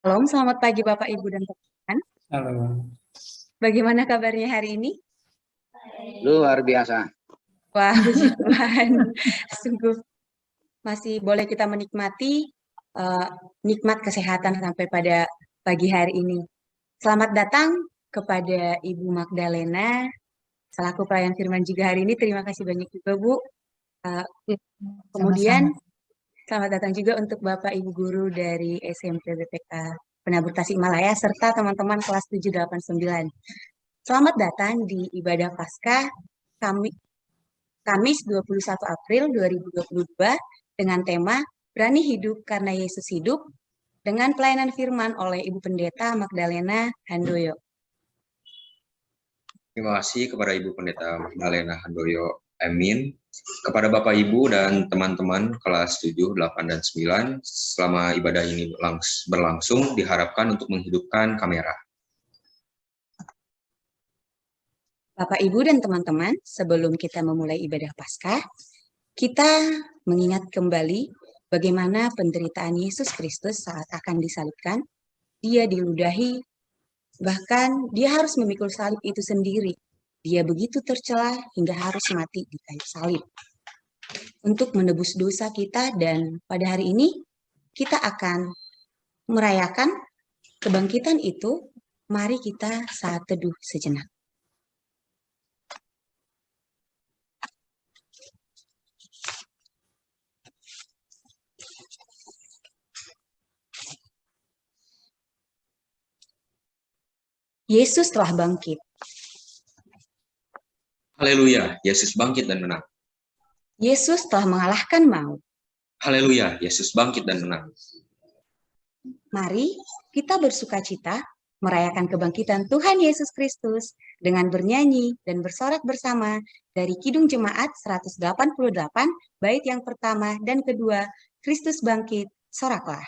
Shalom, selamat pagi Bapak, Ibu, dan teman-teman. Halo. Bagaimana kabarnya hari ini? Luar biasa. Wah, puji Tuhan. Sungguh masih boleh kita menikmati nikmat kesehatan sampai pada pagi hari ini. Selamat datang kepada Ibu Magdalena, selaku pelayan firman juga hari ini. Terima kasih banyak juga, Bu. Kemudian, selamat datang juga untuk Bapak Ibu Guru dari SMP BPK Penabur Tasikmalaya, serta teman-teman kelas 7, 8, 9. Selamat datang di Ibadah Paskah Kamis 21 April 2022 dengan tema Berani Hidup Karena Yesus Hidup dengan pelayanan firman oleh Ibu Pendeta Magdalena Handoyo. Terima kasih kepada Ibu Pendeta Magdalena Handoyo Emin, kepada Bapak Ibu dan teman-teman kelas 7, 8, dan 9, selama ibadah ini berlangsung diharapkan untuk menghidupkan kamera. Bapak, Ibu, dan teman-teman, sebelum kita memulai ibadah Paskah, kita mengingat kembali bagaimana penderitaan Yesus Kristus saat akan disalibkan. Dia diludahi, bahkan dia harus memikul salib itu sendiri. Dia begitu tercela hingga harus mati di kayu salib untuk menebus dosa kita, dan pada hari ini kita akan merayakan kebangkitan itu. Mari kita saat teduh sejenak. Yesus telah bangkit. Haleluya, Yesus bangkit dan menang. Yesus telah mengalahkan maut. Haleluya, Yesus bangkit dan menang. Mari kita bersukacita merayakan kebangkitan Tuhan Yesus Kristus dengan bernyanyi dan bersorak bersama dari Kidung Jemaat 188, bait yang pertama dan kedua, Kristus bangkit, soraklah.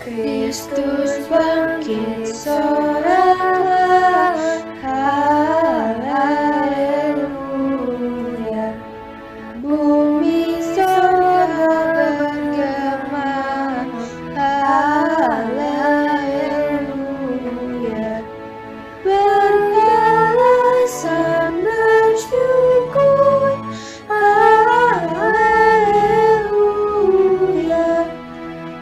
Kristus bangkit, soraklah, haleluya. Bumi sorga bergema, haleluya. Berbalasan bersyukur, haleluya.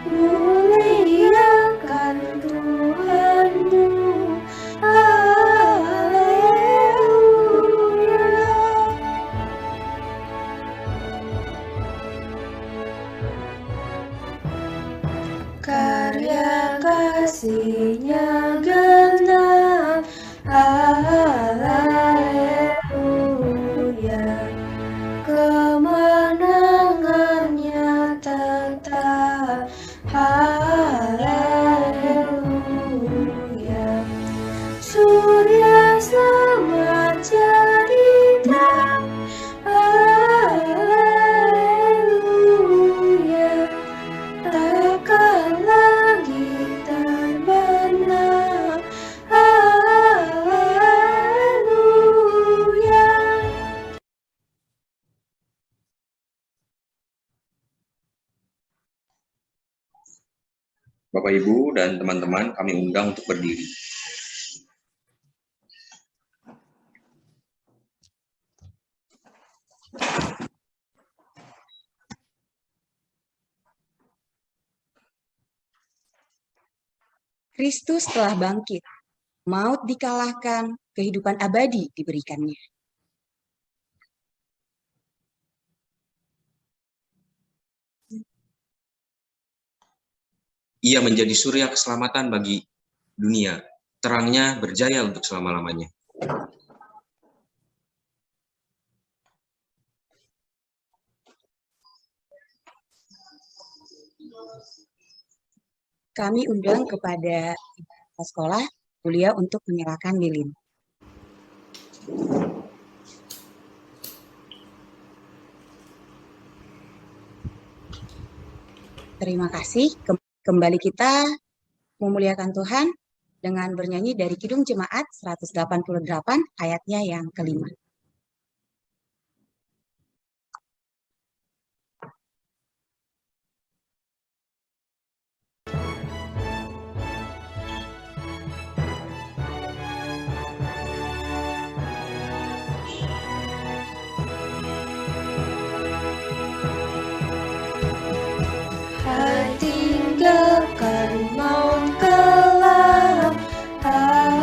Muliakan Tuhanmu, haleluya. Karya kasih-Nya genap, haleluya. Kemenangannya tetap, haleluya. Surya selamat jadi terang, haleluya. Takkan lagi terbenam, haleluya. Bapak Ibu dan teman-teman, kami undang untuk berdiri. Kristus telah bangkit, maut dikalahkan, kehidupan abadi diberikannya. Ia menjadi surya keselamatan bagi dunia. Terangnya berjaya untuk selama-lamanya. Kami undang kepada sekolah kuliah untuk menyalakan lilin. Terima kasih. Kembali kita memuliakan Tuhan dengan bernyanyi dari Kidung Jemaat 188 ayatnya yang kelima. Tinggalkan maut kelam, haleluya.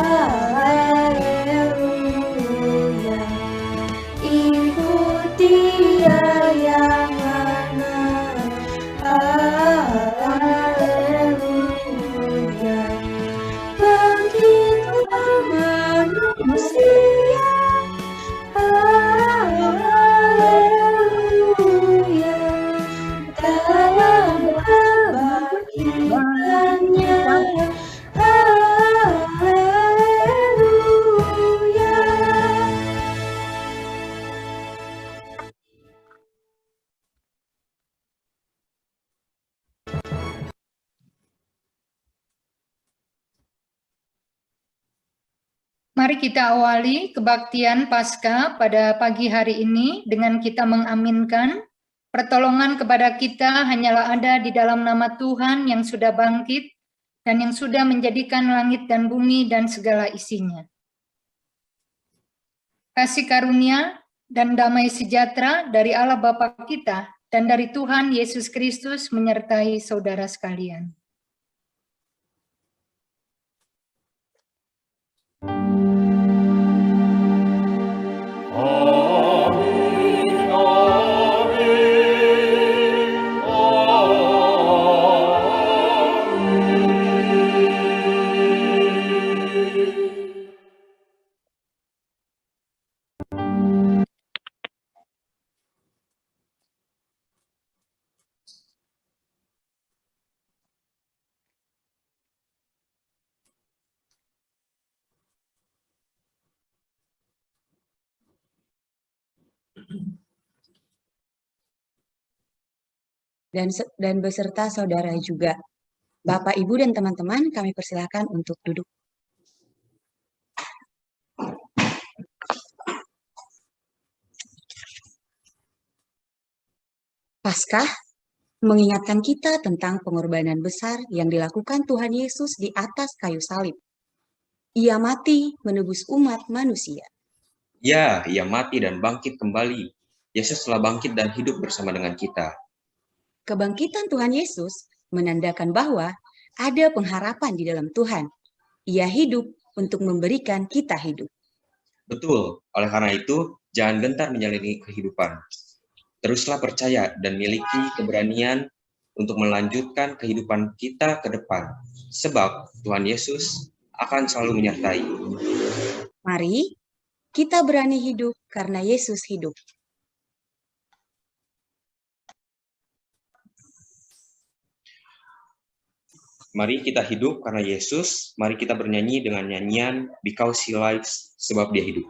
Ikut Dia yang menang, haleluya. Bangkitlah manusia, haleluya. Dalam kebangkitannya, haleluya. Mari kita awali kebaktian Paskah pada pagi hari ini dengan kita mengaminkan, pertolongan kepada kita hanyalah ada di dalam nama Tuhan yang sudah bangkit dan yang sudah menjadikan langit dan bumi dan segala isinya. Kasih karunia dan damai sejahtera dari Allah Bapa kita dan dari Tuhan Yesus Kristus menyertai saudara sekalian. Dan beserta saudara juga. Bapak, Ibu, dan teman-teman, kami persilakan untuk duduk. Paskah mengingatkan kita tentang pengorbanan besar yang dilakukan Tuhan Yesus di atas kayu salib. Ia mati menebus umat manusia. Ya, ia mati dan bangkit kembali. Yesus telah bangkit dan hidup bersama dengan kita. Kebangkitan Tuhan Yesus menandakan bahwa ada pengharapan di dalam Tuhan. Ia hidup untuk memberikan kita hidup. Betul, oleh karena itu, jangan gentar menjalani kehidupan. Teruslah percaya dan miliki keberanian untuk melanjutkan kehidupan kita ke depan. Sebab Tuhan Yesus akan selalu menyertai. Mari kita berani hidup karena Yesus hidup. Mari kita hidup karena Yesus. Mari kita bernyanyi dengan nyanyian Because He Lives, sebab Dia hidup.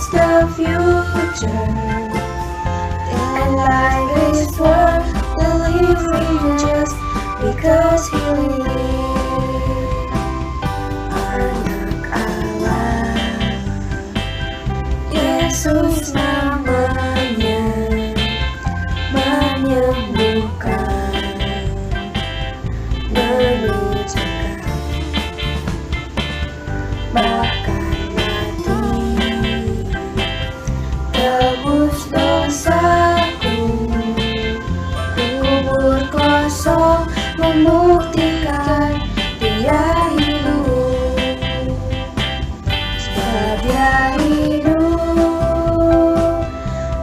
is the future, and life is worth the living just because He lives. Anak Allah, Yesus namanya, menyembuhkan, menyejukkan, bahkan mati. Tebus dosaku, kubur kosong membuktikan Dia hidup. Sebab Dia hidup,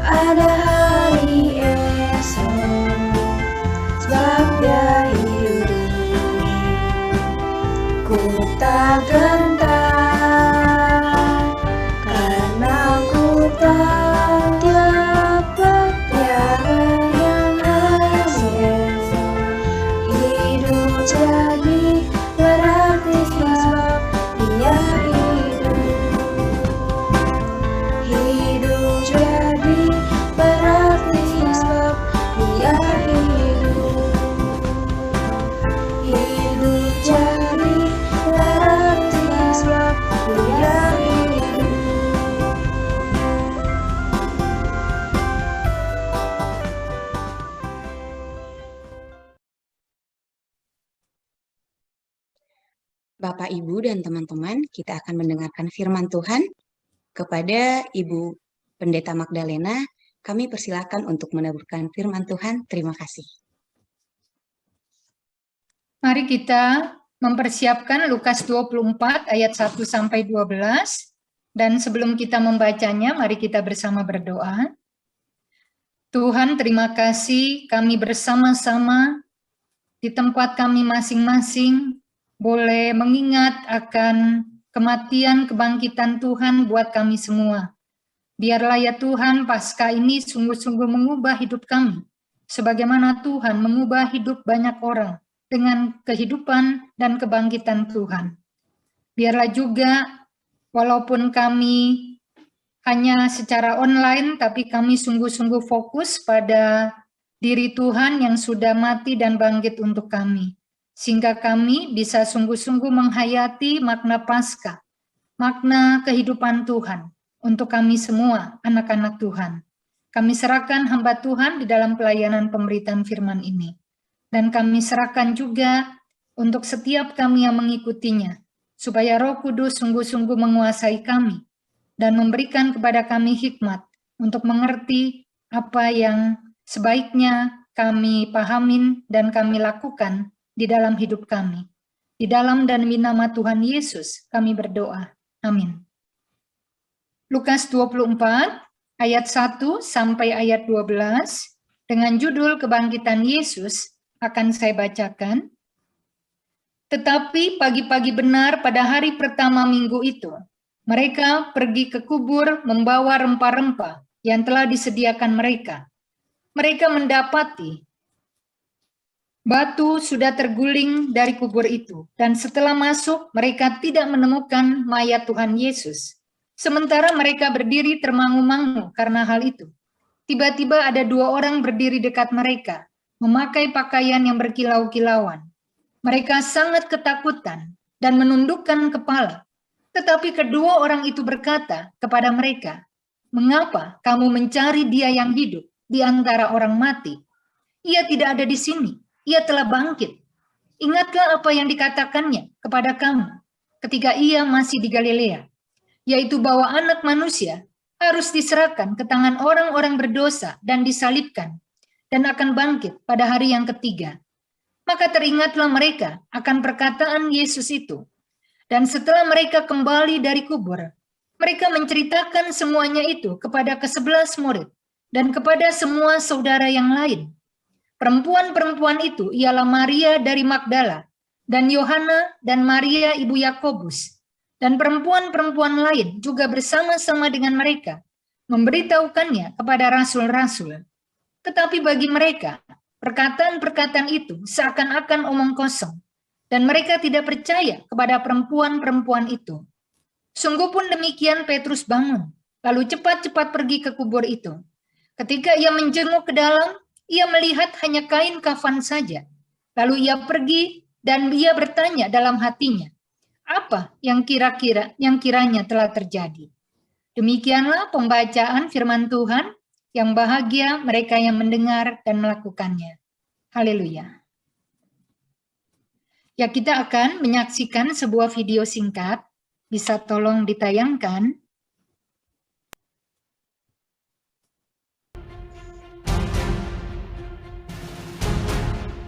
ada hari esok. Sebab Dia hidup, ku tak gentar, karena ku tak dapat tiada yang hasil. Hidup jadi berarti sebab Dia hidup. Hidup jadi berarti sebab Dia hidup. Hidup jadi berarti sebab Dia hidup. Bapak, Ibu, dan teman-teman, kita akan mendengarkan firman Tuhan. Kepada Ibu Pendeta Magdalena, kami persilakan untuk menaburkan firman Tuhan. Terima kasih. Mari kita mempersiapkan Lukas 24 ayat 1 sampai 12. Dan sebelum kita membacanya, mari kita bersama berdoa. Tuhan, terima kasih kami bersama-sama di tempat kami masing-masing boleh mengingat akan kematian kebangkitan Tuhan buat kami semua. Biarlah ya Tuhan, Paskah ini sungguh-sungguh mengubah hidup kami, sebagaimana Tuhan mengubah hidup banyak orang dengan kehidupan dan kebangkitan Tuhan. Biarlah juga, walaupun kami hanya secara online, tapi kami sungguh-sungguh fokus pada diri Tuhan yang sudah mati dan bangkit untuk kami, sehingga kami bisa sungguh-sungguh menghayati makna Paskah, makna kehidupan Tuhan untuk kami semua, anak-anak Tuhan. Kami serahkan hamba Tuhan di dalam pelayanan pemberitaan firman ini. Dan kami serahkan juga untuk setiap kami yang mengikutinya, supaya Roh Kudus sungguh-sungguh menguasai kami dan memberikan kepada kami hikmat untuk mengerti apa yang sebaiknya kami pahamin dan kami lakukan di dalam hidup kami. Di dalam dan demi nama Tuhan Yesus kami berdoa. Amin. Lukas 24 ayat 1 sampai ayat 12 dengan judul Kebangkitan Yesus akan saya bacakan. Tetapi pagi-pagi benar pada hari pertama minggu itu, mereka pergi ke kubur membawa rempah-rempah yang telah disediakan mereka. Mereka mendapati batu sudah terguling dari kubur itu, dan setelah masuk mereka tidak menemukan mayat Tuhan Yesus. Sementara mereka berdiri termangu-mangu karena hal itu. Tiba-tiba ada dua orang berdiri dekat mereka, memakai pakaian yang berkilau-kilauan. Mereka sangat ketakutan dan menundukkan kepala. Tetapi kedua orang itu berkata kepada mereka, "Mengapa kamu mencari Dia yang hidup di antara orang mati? Ia tidak ada di sini, Ia telah bangkit. Ingatlah apa yang dikatakannya kepada kamu ketika Ia masih di Galilea, yaitu bahwa Anak Manusia harus diserahkan ke tangan orang-orang berdosa dan disalibkan, dan akan bangkit pada hari yang ketiga." Maka teringatlah mereka akan perkataan Yesus itu. Dan setelah mereka kembali dari kubur, mereka menceritakan semuanya itu kepada ke-11 murid dan kepada semua saudara yang lain. Perempuan-perempuan itu ialah Maria dari Magdala, dan Yohana dan Maria ibu Yakobus, dan perempuan-perempuan lain juga bersama-sama dengan mereka, memberitahukannya kepada rasul-rasul. Tetapi bagi mereka, perkataan-perkataan itu seakan-akan omong kosong, dan mereka tidak percaya kepada perempuan-perempuan itu. Sungguh pun demikian Petrus bangun, lalu cepat-cepat pergi ke kubur itu. Ketika ia menjenguk ke dalam, ia melihat hanya kain kafan saja. Lalu ia pergi dan ia bertanya dalam hatinya, apa yang kiranya telah terjadi. Demikianlah pembacaan firman Tuhan, yang bahagia mereka yang mendengar dan melakukannya. Haleluya. Ya, kita akan menyaksikan sebuah video singkat. Bisa tolong ditayangkan?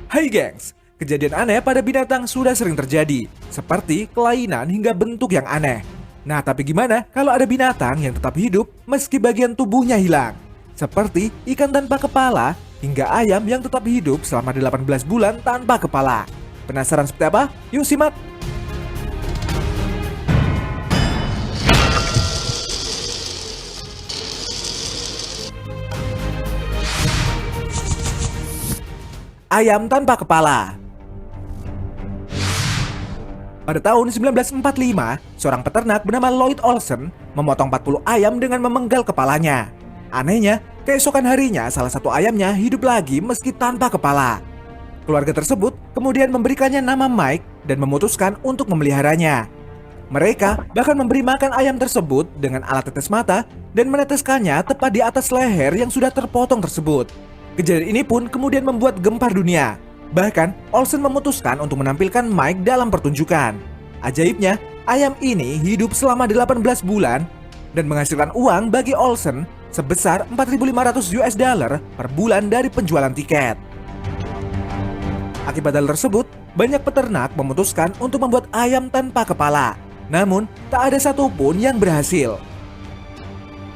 Hai gengs, kejadian aneh pada binatang sudah sering terjadi, seperti kelainan hingga bentuk yang aneh. Nah, tapi gimana kalau ada binatang yang tetap hidup meski bagian tubuhnya hilang? Seperti ikan tanpa kepala hingga ayam yang tetap hidup selama 18 bulan tanpa kepala. Penasaran seperti apa? Yuk simak! Ayam tanpa kepala. Pada tahun 1945, seorang peternak bernama Lloyd Olsen memotong 40 ayam dengan memenggal kepalanya. Anehnya, keesokan harinya salah satu ayamnya hidup lagi meski tanpa kepala. Keluarga tersebut kemudian memberikannya nama Mike dan memutuskan untuk memeliharanya. Mereka bahkan memberi makan ayam tersebut dengan alat tetes mata dan meneteskannya tepat di atas leher yang sudah terpotong tersebut. Kejadian ini pun kemudian membuat gempar dunia. Bahkan, Olsen memutuskan untuk menampilkan Mike dalam pertunjukan. Ajaibnya, ayam ini hidup selama 18 bulan dan menghasilkan uang bagi Olsen sebesar $4.500 per bulan dari penjualan tiket. Akibat hal tersebut, banyak peternak memutuskan untuk membuat ayam tanpa kepala. Namun, tak ada satupun yang berhasil.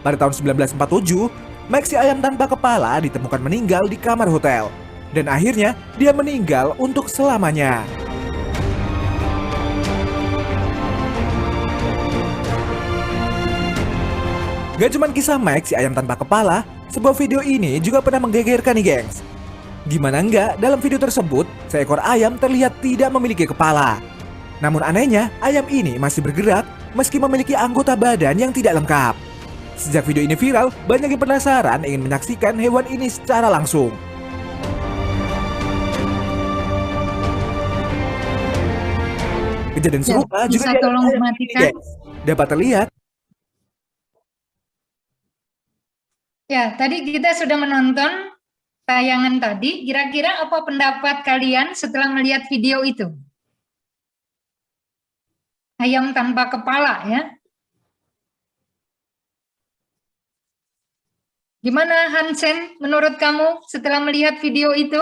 Pada tahun 1947, Mike si ayam tanpa kepala ditemukan meninggal di kamar hotel. Dan akhirnya, dia meninggal untuk selamanya. Gak cuma kisah Mike si ayam tanpa kepala, sebuah video ini juga pernah menggegerkan nih gengs. Gimana enggak, dalam video tersebut, seekor ayam terlihat tidak memiliki kepala. Namun anehnya, ayam ini masih bergerak meski memiliki anggota badan yang tidak lengkap. Sejak video ini viral, banyak yang penasaran ingin menyaksikan hewan ini secara langsung. Kejadian serupa juga bisa tolong dimatikan? Dapat terlihat. Ya, tadi kita sudah menonton tayangan tadi. Kira-kira apa pendapat kalian setelah melihat video itu? Ayam tanpa kepala ya. Gimana Hansen menurut kamu setelah melihat video itu?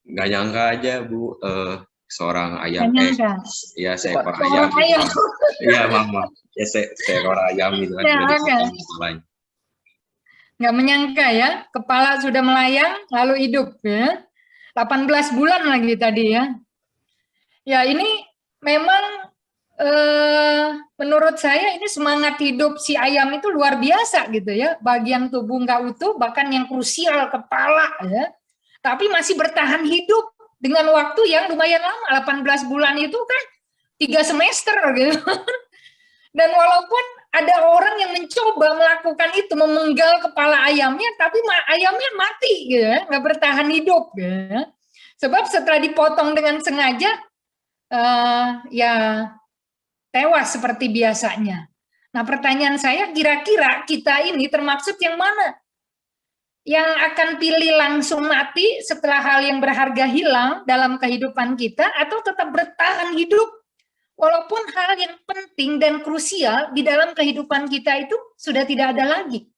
Nggak nyangka aja Bu, seorang ayam, ya seekor Seorang ayam. ayam. Iya mama, ya seekor ayam gitu kan. Ya, sudah ada. dipotong kepalanya. Nggak menyangka ya, kepala sudah melayang lalu hidup ya. 18 bulan lagi tadi ya. Ya ini memang menurut saya ini semangat hidup si ayam itu luar biasa gitu ya. Bagian tubuh nggak utuh, bahkan yang krusial kepala ya. Tapi masih bertahan hidup dengan waktu yang lumayan lama, 18 bulan itu kan 3 semester gitu. Dan walaupun ada orang yang mencoba melakukan itu, memenggal kepala ayamnya, tapi ayamnya mati gitu, nggak bertahan hidup gitu. Sebab setelah dipotong dengan sengaja, ya tewas seperti biasanya. Nah pertanyaan saya, kira-kira kita ini termaksud yang mana? Yang akan pilih langsung mati setelah hal yang berharga hilang dalam kehidupan kita, atau tetap bertahan hidup walaupun hal yang penting dan krusial di dalam kehidupan kita itu sudah tidak ada lagi.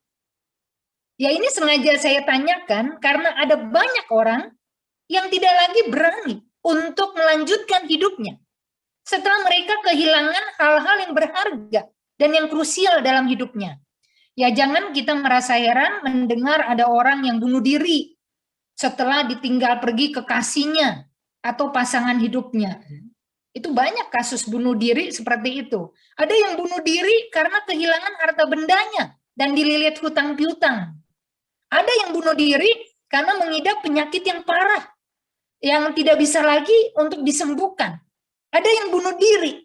Ya ini sengaja saya tanyakan karena ada banyak orang yang tidak lagi berani untuk melanjutkan hidupnya setelah mereka kehilangan hal-hal yang berharga dan yang krusial dalam hidupnya. Ya jangan kita merasa heran mendengar ada orang yang bunuh diri setelah ditinggal pergi kekasihnya atau pasangan hidupnya. Itu banyak kasus bunuh diri seperti itu. Ada yang bunuh diri karena kehilangan harta bendanya dan dililit hutang piutang. Ada yang bunuh diri karena mengidap penyakit yang parah yang tidak bisa lagi untuk disembuhkan. Ada yang bunuh diri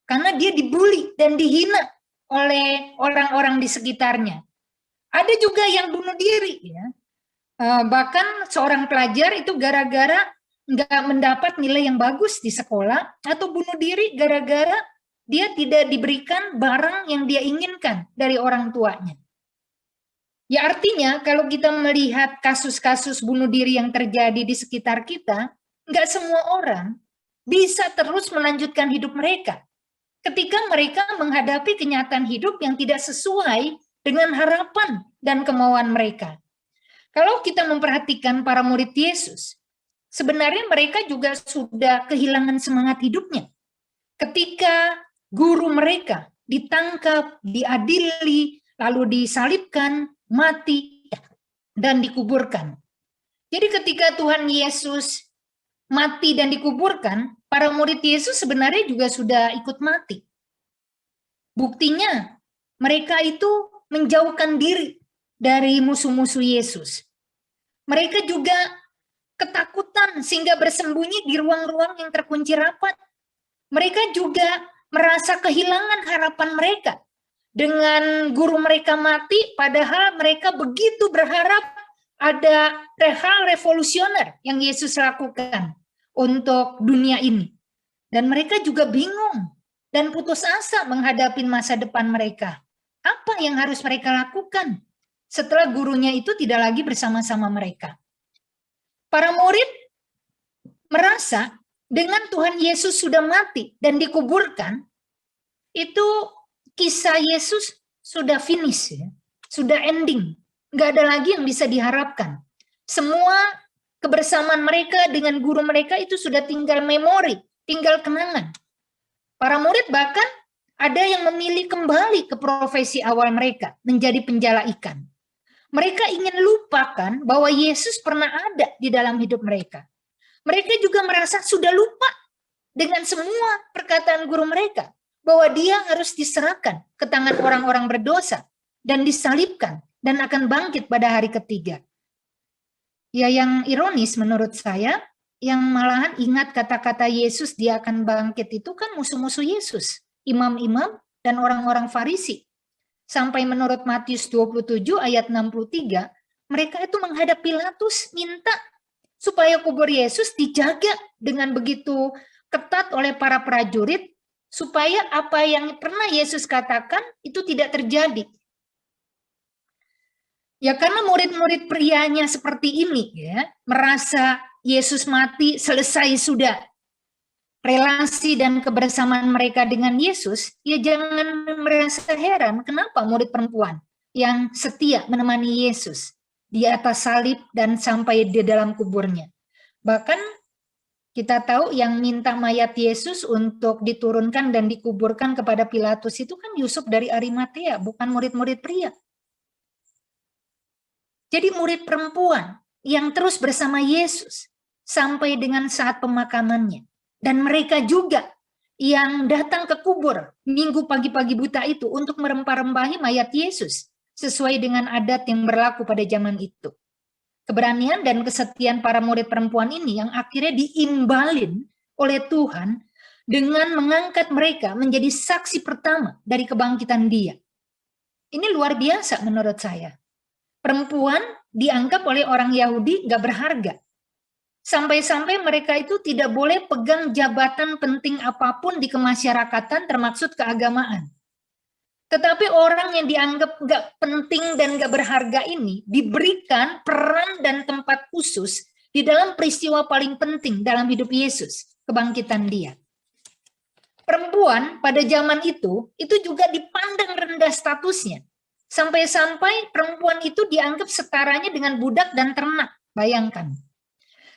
karena dia dibully dan dihina oleh orang-orang di sekitarnya. Ada juga yang bunuh diri, ya. Bahkan seorang pelajar itu gara-gara nggak mendapat nilai yang bagus di sekolah, atau bunuh diri gara-gara dia tidak diberikan barang yang dia inginkan dari orang tuanya. Ya artinya kalau kita melihat kasus-kasus bunuh diri yang terjadi di sekitar kita, nggak semua orang bisa terus melanjutkan hidup mereka ketika mereka menghadapi kenyataan hidup yang tidak sesuai dengan harapan dan kemauan mereka. Kalau kita memperhatikan para murid Yesus, sebenarnya mereka juga sudah kehilangan semangat hidupnya. Ketika guru mereka ditangkap, diadili, lalu disalibkan, mati, dan dikuburkan. Jadi ketika Tuhan Yesus mati dan dikuburkan, para murid Yesus sebenarnya juga sudah ikut mati. Buktinya, mereka itu menjauhkan diri dari musuh-musuh Yesus. Mereka juga ketakutan sehingga bersembunyi di ruang-ruang yang terkunci rapat. Mereka juga merasa kehilangan harapan mereka. Dengan guru mereka mati, padahal mereka begitu berharap ada hal revolusioner yang Yesus lakukan untuk dunia ini. Dan mereka juga bingung dan putus asa menghadapi masa depan mereka. Apa yang harus mereka lakukan setelah gurunya itu tidak lagi bersama-sama mereka? Para murid merasa dengan Tuhan Yesus sudah mati dan dikuburkan, itu kisah Yesus sudah finish, ya, sudah ending. Nggak ada lagi yang bisa diharapkan. Semua kebersamaan mereka dengan guru mereka itu sudah tinggal memori, tinggal kenangan. Para murid bahkan ada yang memilih kembali ke profesi awal mereka, menjadi penjala ikan. Mereka ingin lupakan bahwa Yesus pernah ada di dalam hidup mereka. Mereka juga merasa sudah lupa dengan semua perkataan guru mereka, bahwa dia harus diserahkan ke tangan orang-orang berdosa dan disalibkan dan akan bangkit pada hari ketiga. Ya, yang ironis menurut saya, yang malahan ingat kata-kata Yesus dia akan bangkit itu kan musuh-musuh Yesus, imam-imam dan orang-orang Farisi. Sampai menurut Matius 27 ayat 63, mereka itu menghadap Pilatus minta supaya kubur Yesus dijaga dengan begitu ketat oleh para prajurit, supaya apa yang pernah Yesus katakan itu tidak terjadi. Ya karena murid-murid prianya seperti ini, ya, merasa Yesus mati, selesai sudah relasi dan kebersamaan mereka dengan Yesus, ya jangan merasa heran kenapa murid perempuan yang setia menemani Yesus di atas salib dan sampai di dalam kuburnya. Bahkan kita tahu yang minta mayat Yesus untuk diturunkan dan dikuburkan kepada Pilatus itu kan Yusuf dari Arimatea, bukan murid-murid pria. Jadi murid perempuan yang terus bersama Yesus sampai dengan saat pemakamannya. Dan mereka juga yang datang ke kubur minggu pagi-pagi buta itu untuk merempah-rempahi mayat Yesus sesuai dengan adat yang berlaku pada zaman itu. Keberanian dan kesetiaan para murid perempuan ini yang akhirnya diimbalin oleh Tuhan dengan mengangkat mereka menjadi saksi pertama dari kebangkitan Dia. Ini luar biasa menurut saya. Perempuan dianggap oleh orang Yahudi gak berharga. Sampai-sampai mereka itu tidak boleh pegang jabatan penting apapun di kemasyarakatan termasuk keagamaan. Tetapi orang yang dianggap gak penting dan gak berharga ini diberikan peran dan tempat khusus di dalam peristiwa paling penting dalam hidup Yesus, kebangkitan Dia. Perempuan pada zaman itu juga dipandang rendah statusnya. Sampai-sampai perempuan itu dianggap setaranya dengan budak dan ternak, bayangkan.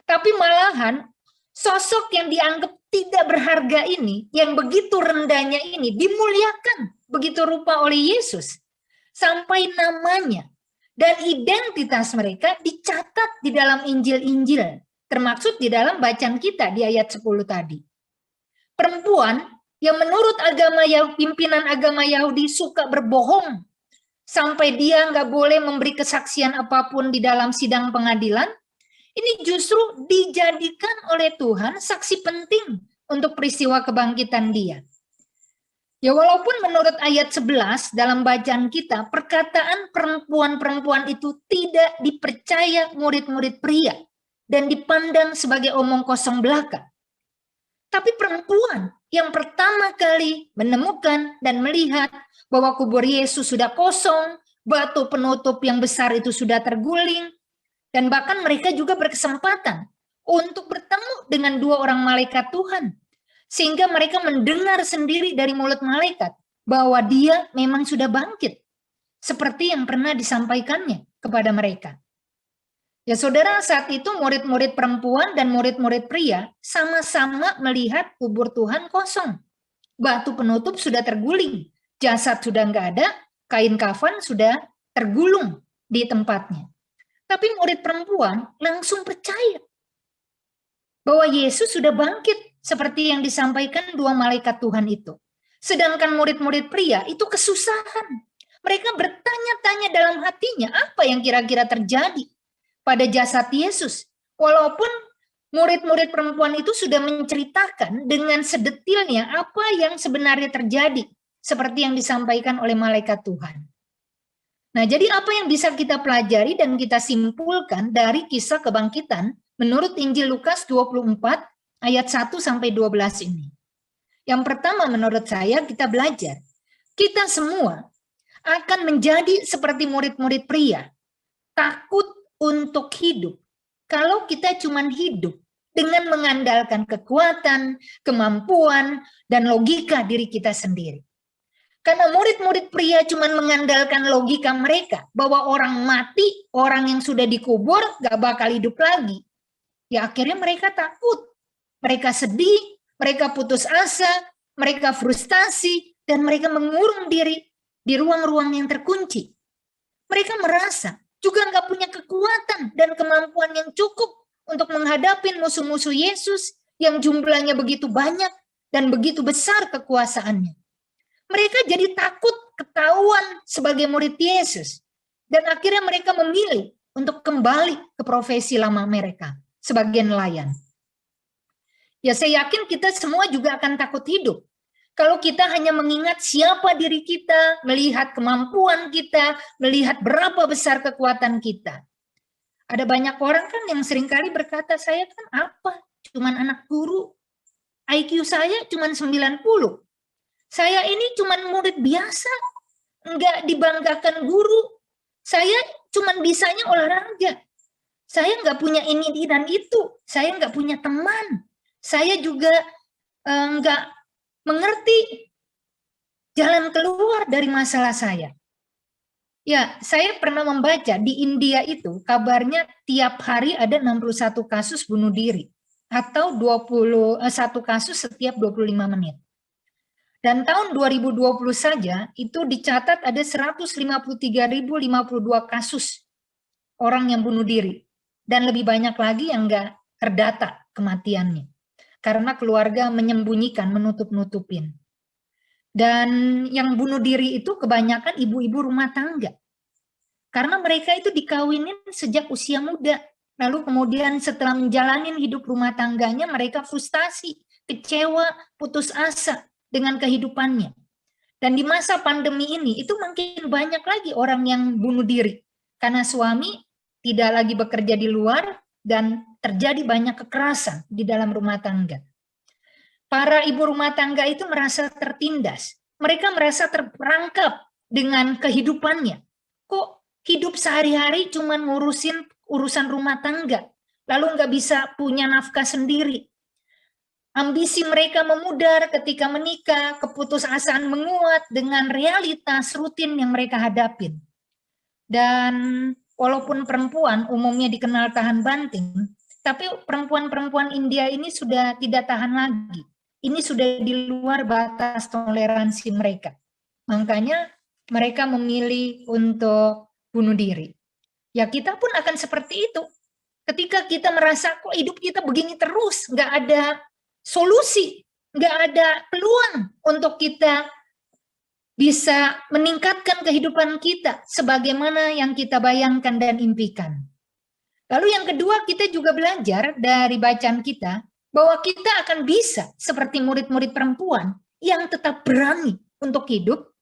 Tapi malahan sosok yang dianggap tidak berharga ini, yang begitu rendahnya ini, dimuliakan begitu rupa oleh Yesus. Sampai namanya dan identitas mereka dicatat di dalam Injil-Injil, termaksud di dalam bacaan kita di ayat 10 tadi. Perempuan yang menurut pimpinan agama Yahudi suka berbohong, sampai dia nggak boleh memberi kesaksian apapun di dalam sidang pengadilan, ini justru dijadikan oleh Tuhan saksi penting untuk peristiwa kebangkitan Dia. Ya walaupun menurut ayat 11 dalam bacaan kita, perkataan perempuan-perempuan itu tidak dipercaya murid-murid pria dan dipandang sebagai omong kosong belaka. Tapi perempuan yang pertama kali menemukan dan melihat bahwa kubur Yesus sudah kosong, batu penutup yang besar itu sudah terguling, dan bahkan mereka juga berkesempatan untuk bertemu dengan dua orang malaikat Tuhan. Sehingga mereka mendengar sendiri dari mulut malaikat bahwa dia memang sudah bangkit. Seperti yang pernah disampaikannya kepada mereka. Ya saudara, saat itu murid-murid perempuan dan murid-murid pria sama-sama melihat kubur Tuhan kosong. Batu penutup sudah terguling, jasad sudah nggak ada, kain kafan sudah tergulung di tempatnya. Tapi murid perempuan langsung percaya bahwa Yesus sudah bangkit seperti yang disampaikan dua malaikat Tuhan itu. Sedangkan murid-murid pria itu kesusahan. Mereka bertanya-tanya dalam hatinya apa yang kira-kira terjadi pada jasad Yesus. Walaupun murid-murid perempuan itu sudah menceritakan dengan sedetilnya apa yang sebenarnya terjadi. Seperti yang disampaikan oleh malaikat Tuhan. Nah, jadi apa yang bisa kita pelajari dan kita simpulkan dari kisah kebangkitan menurut Injil Lukas 24 ayat 1 sampai 12 ini. Yang pertama menurut saya kita belajar, kita semua akan menjadi seperti murid-murid pria, takut untuk hidup. Kalau kita cuma hidup dengan mengandalkan kekuatan, kemampuan, dan logika diri kita sendiri. Karena murid-murid pria cuma mengandalkan logika mereka, bahwa orang mati, orang yang sudah dikubur, gak bakal hidup lagi. Ya akhirnya mereka takut, mereka sedih, mereka putus asa, mereka frustasi, dan mereka mengurung diri di ruang-ruang yang terkunci. Mereka merasa juga nggak punya kekuatan dan kemampuan yang cukup untuk menghadapi musuh-musuh Yesus yang jumlahnya begitu banyak dan begitu besar kekuasaannya. Mereka jadi takut ketahuan sebagai murid Yesus. Dan akhirnya mereka memilih untuk kembali ke profesi lama mereka sebagai nelayan. Ya saya yakin kita semua juga akan takut hidup. Kalau kita hanya mengingat siapa diri kita, melihat kemampuan kita, melihat berapa besar kekuatan kita. Ada banyak orang kan yang seringkali berkata, saya kan apa? Cuman anak guru. IQ saya cuman 90. Saya ini cuman murid biasa. Enggak dibanggakan guru. Saya cuman bisanya olahraga. Saya enggak punya ini dan itu. Saya enggak punya teman. Saya juga enggak mengerti jalan keluar dari masalah saya. Ya, saya pernah membaca di India itu kabarnya tiap hari ada 61 kasus bunuh diri atau 21 kasus setiap 25 menit. Dan tahun 2020 saja itu dicatat ada 153.052 kasus orang yang bunuh diri. Dan lebih banyak lagi yang enggak terdata kematiannya. Karena keluarga menyembunyikan, menutup-nutupin. Dan yang bunuh diri itu kebanyakan ibu-ibu rumah tangga. Karena mereka itu dikawinin sejak usia muda. Lalu kemudian setelah menjalani hidup rumah tangganya mereka frustasi, kecewa, putus asa dengan kehidupannya. Dan di masa pandemi ini itu makin banyak lagi orang yang bunuh diri. Karena suami tidak lagi bekerja di luar dan terjadi banyak kekerasan di dalam rumah tangga. Para ibu rumah tangga itu merasa tertindas. Mereka merasa terperangkap dengan kehidupannya. Kok hidup sehari-hari cuma ngurusin urusan rumah tangga, lalu nggak bisa punya nafkah sendiri. Ambisi mereka memudar ketika menikah, keputusasaan menguat dengan realitas rutin yang mereka hadapin. Dan walaupun perempuan umumnya dikenal tahan banting, tapi perempuan-perempuan India ini sudah tidak tahan lagi. Ini sudah di luar batas toleransi mereka. Makanya mereka memilih untuk bunuh diri. Ya kita pun akan seperti itu. Ketika kita merasa kok hidup kita begini terus, nggak ada solusi, nggak ada peluang untuk kita bisa meningkatkan kehidupan kita sebagaimana yang kita bayangkan dan impikan. Lalu yang kedua, kita juga belajar dari bacaan kita bahwa kita akan bisa seperti murid-murid perempuan yang tetap berani untuk hidup,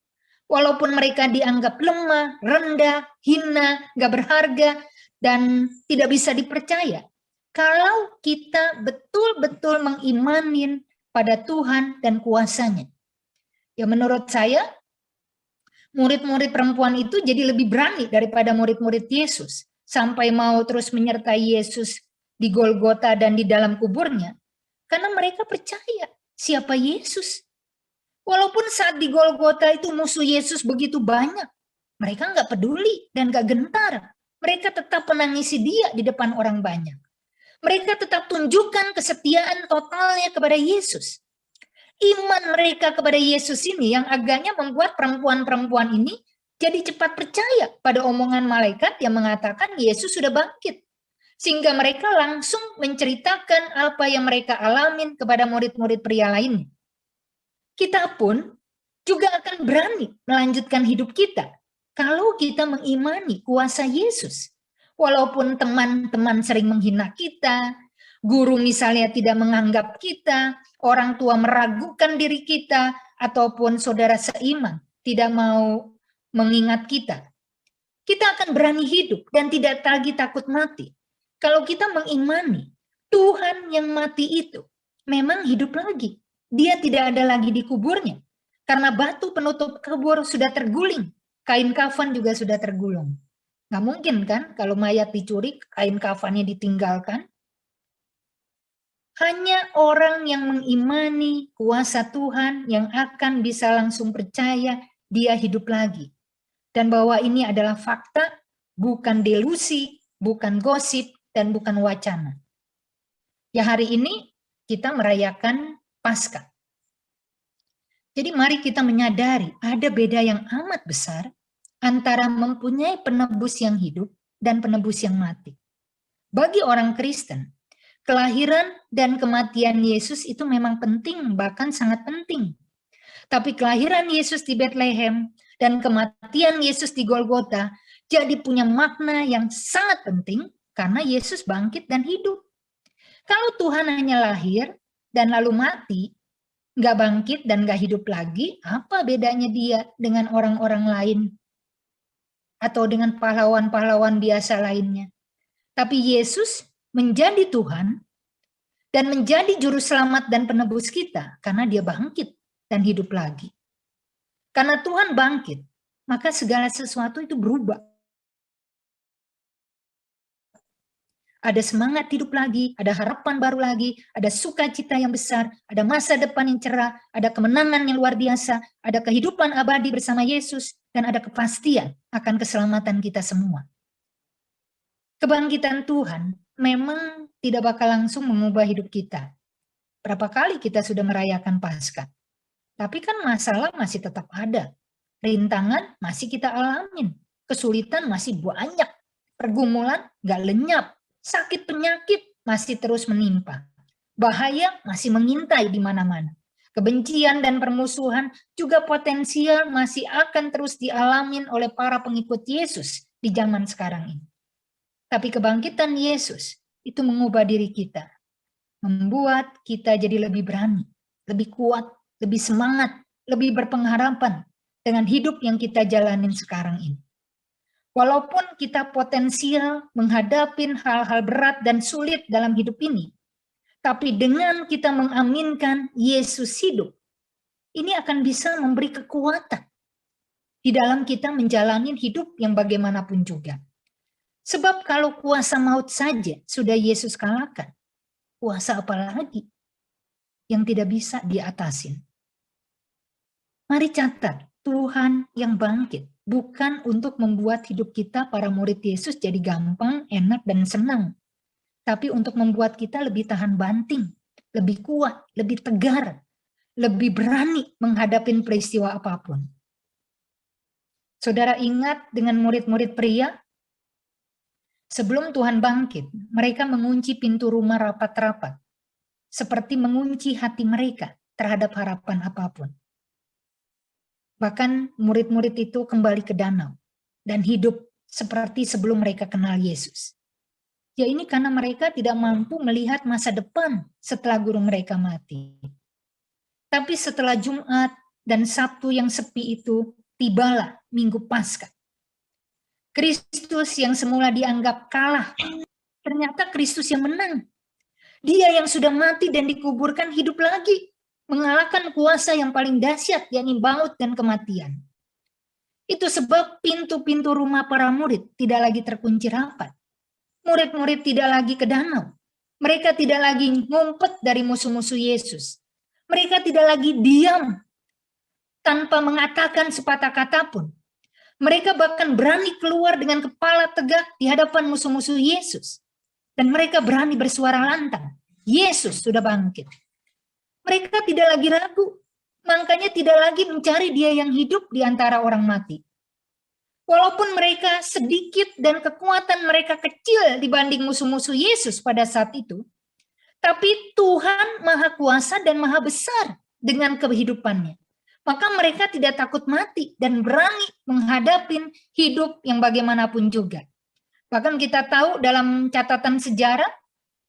walaupun mereka dianggap lemah, rendah, hina, gak berharga, dan tidak bisa dipercaya. Kalau kita betul-betul mengimanin pada Tuhan dan kuasanya. Ya menurut saya, murid-murid perempuan itu jadi lebih berani daripada murid-murid Yesus. Sampai mau terus menyertai Yesus di Golgota dan di dalam kuburnya. Karena mereka percaya siapa Yesus. Walaupun saat di Golgota itu musuh Yesus begitu banyak. Mereka nggak peduli dan nggak gentar. Mereka tetap menangisi dia di depan orang banyak. Mereka tetap tunjukkan kesetiaan totalnya kepada Yesus. Iman mereka kepada Yesus ini yang agaknya membuat perempuan-perempuan ini jadi cepat percaya pada omongan malaikat yang mengatakan Yesus sudah bangkit. Sehingga mereka langsung menceritakan apa yang mereka alamin kepada murid-murid pria lainnya. Kita pun juga akan berani melanjutkan hidup kita kalau kita mengimani kuasa Yesus. Walaupun teman-teman sering menghina kita, guru misalnya tidak menganggap kita, orang tua meragukan diri kita, ataupun saudara seiman tidak mau mengingat kita. Kita akan berani hidup dan tidak lagi takut mati. Kalau kita mengimani Tuhan yang mati itu memang hidup lagi. Dia tidak ada lagi di kuburnya. Karena batu penutup kubur sudah terguling. Kain kafan juga sudah tergulung. Nggak mungkin kan kalau mayat dicuri, kain kafannya ditinggalkan. Hanya orang yang mengimani kuasa Tuhan yang akan bisa langsung percaya dia hidup lagi. Dan bahwa ini adalah fakta, bukan delusi, bukan gosip, dan bukan wacana. Ya hari ini kita merayakan Paskah. Jadi mari kita menyadari ada beda yang amat besar antara mempunyai penebus yang hidup dan penebus yang mati. Bagi orang Kristen, kelahiran dan kematian Yesus itu memang penting, bahkan sangat penting. Tapi kelahiran Yesus di Bethlehem dan kematian Yesus di Golgota jadi punya makna yang sangat penting karena Yesus bangkit dan hidup. Kalau Tuhan hanya lahir dan lalu mati, nggak bangkit dan nggak hidup lagi, apa bedanya dia dengan orang-orang lain? Atau dengan pahlawan-pahlawan biasa lainnya. Tapi Yesus menjadi Tuhan dan menjadi juru selamat dan penebus kita karena dia bangkit dan hidup lagi. Karena Tuhan bangkit, maka segala sesuatu itu berubah. Ada semangat hidup lagi, ada harapan baru lagi, ada sukacita yang besar, ada masa depan yang cerah, ada kemenangan yang luar biasa, ada kehidupan abadi bersama Yesus, dan ada kepastian akan keselamatan kita semua. Kebangkitan Tuhan memang tidak bakal langsung mengubah hidup kita. Berapa kali kita sudah merayakan Paskah, tapi kan masalah masih tetap ada. Rintangan masih kita alamin, kesulitan masih banyak, pergumulan gak lenyap. Sakit penyakit masih terus menimpa. Bahaya masih mengintai di mana-mana. Kebencian dan permusuhan juga potensial masih akan terus dialamin oleh para pengikut Yesus di zaman sekarang ini. Tapi kebangkitan Yesus itu mengubah diri kita. Membuat kita jadi lebih berani, lebih kuat, lebih semangat, lebih berpengharapan dengan hidup yang kita jalanin sekarang ini. Walaupun kita potensial menghadapi hal-hal berat dan sulit dalam hidup ini, tapi dengan kita mengaminkan Yesus hidup, ini akan bisa memberi kekuatan di dalam kita menjalani hidup yang bagaimanapun juga. Sebab kalau kuasa maut saja sudah Yesus kalahkan, kuasa apa lagi yang tidak bisa diatasin? Mari catat, Tuhan yang bangkit bukan untuk membuat hidup kita para murid Yesus jadi gampang, enak, dan senang. Tapi untuk membuat kita lebih tahan banting, lebih kuat, lebih tegar, lebih berani menghadapi peristiwa apapun. Saudara ingat dengan murid-murid pria? Sebelum Tuhan bangkit, mereka mengunci pintu rumah rapat-rapat, seperti mengunci hati mereka terhadap harapan apapun. Bahkan murid-murid itu kembali ke danau dan hidup seperti sebelum mereka kenal Yesus. Ya ini karena mereka tidak mampu melihat masa depan setelah guru mereka mati. Tapi setelah Jumat dan Sabtu yang sepi itu, tibalah Minggu Paskah. Kristus yang semula dianggap kalah, ternyata Kristus yang menang. Dia yang sudah mati dan dikuburkan hidup lagi, mengalahkan kuasa yang paling dahsyat, yakni maut dan kematian. Itu sebab pintu-pintu rumah para murid tidak lagi terkunci rapat. Murid-murid tidak lagi ke danau. Mereka tidak lagi ngumpet dari musuh-musuh Yesus. Mereka tidak lagi diam tanpa mengatakan sepatah kata pun. Mereka bahkan berani keluar dengan kepala tegak di hadapan musuh-musuh Yesus. Dan mereka berani bersuara lantang. Yesus sudah bangkit. Mereka tidak lagi ragu. Makanya tidak lagi mencari dia yang hidup di antara orang mati. Walaupun mereka sedikit dan kekuatan mereka kecil dibanding musuh-musuh Yesus pada saat itu, tapi Tuhan Maha Kuasa dan Maha Besar dengan kehidupannya. Maka mereka tidak takut mati dan berani menghadapi hidup yang bagaimanapun juga. Bahkan kita tahu dalam catatan sejarah,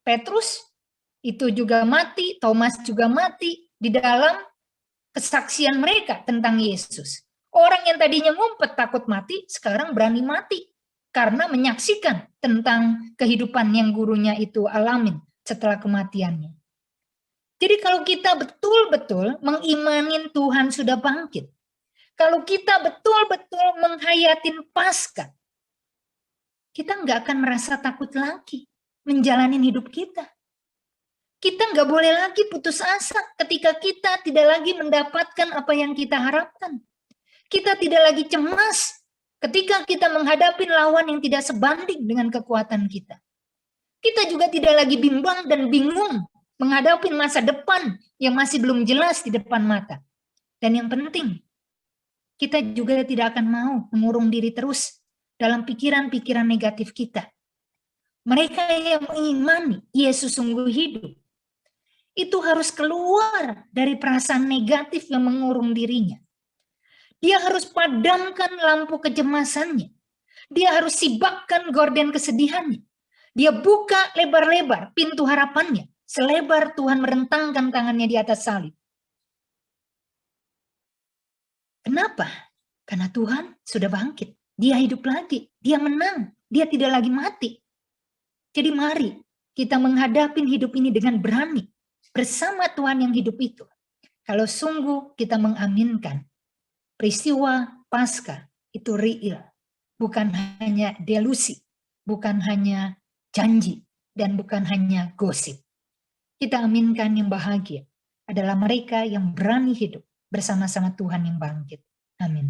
Petrus itu juga mati, Thomas juga mati di dalam kesaksian mereka tentang Yesus. Orang yang tadinya ngumpet takut mati, sekarang berani mati. Karena menyaksikan tentang kehidupan yang gurunya itu alamin setelah kematiannya. Jadi kalau kita betul-betul mengimanin Tuhan sudah bangkit, kalau kita betul-betul menghayatin Paskah, kita nggak akan merasa takut lagi menjalani hidup kita. Kita nggak boleh lagi putus asa ketika kita tidak lagi mendapatkan apa yang kita harapkan. Kita tidak lagi cemas ketika kita menghadapi lawan yang tidak sebanding dengan kekuatan kita. Kita juga tidak lagi bimbang dan bingung menghadapi masa depan yang masih belum jelas di depan mata. Dan yang penting, kita juga tidak akan mau mengurung diri terus dalam pikiran-pikiran negatif kita. Mereka yang mengimani Yesus sungguh hidup, itu harus keluar dari perasaan negatif yang mengurung dirinya. Dia harus padamkan lampu kecemasannya. Dia harus sibakkan gorden kesedihannya. Dia buka lebar-lebar pintu harapannya, selebar Tuhan merentangkan tangannya di atas salib. Kenapa? Karena Tuhan sudah bangkit. Dia hidup lagi. Dia menang. Dia tidak lagi mati. Jadi mari kita menghadapi hidup ini dengan berani. Bersama Tuhan yang hidup itu. Kalau sungguh kita mengaminkan peristiwa Paskah itu real. Bukan hanya delusi. Bukan hanya janji. Dan bukan hanya gosip. Kita aminkan yang bahagia adalah mereka yang berani hidup bersama-sama Tuhan yang bangkit. Amin.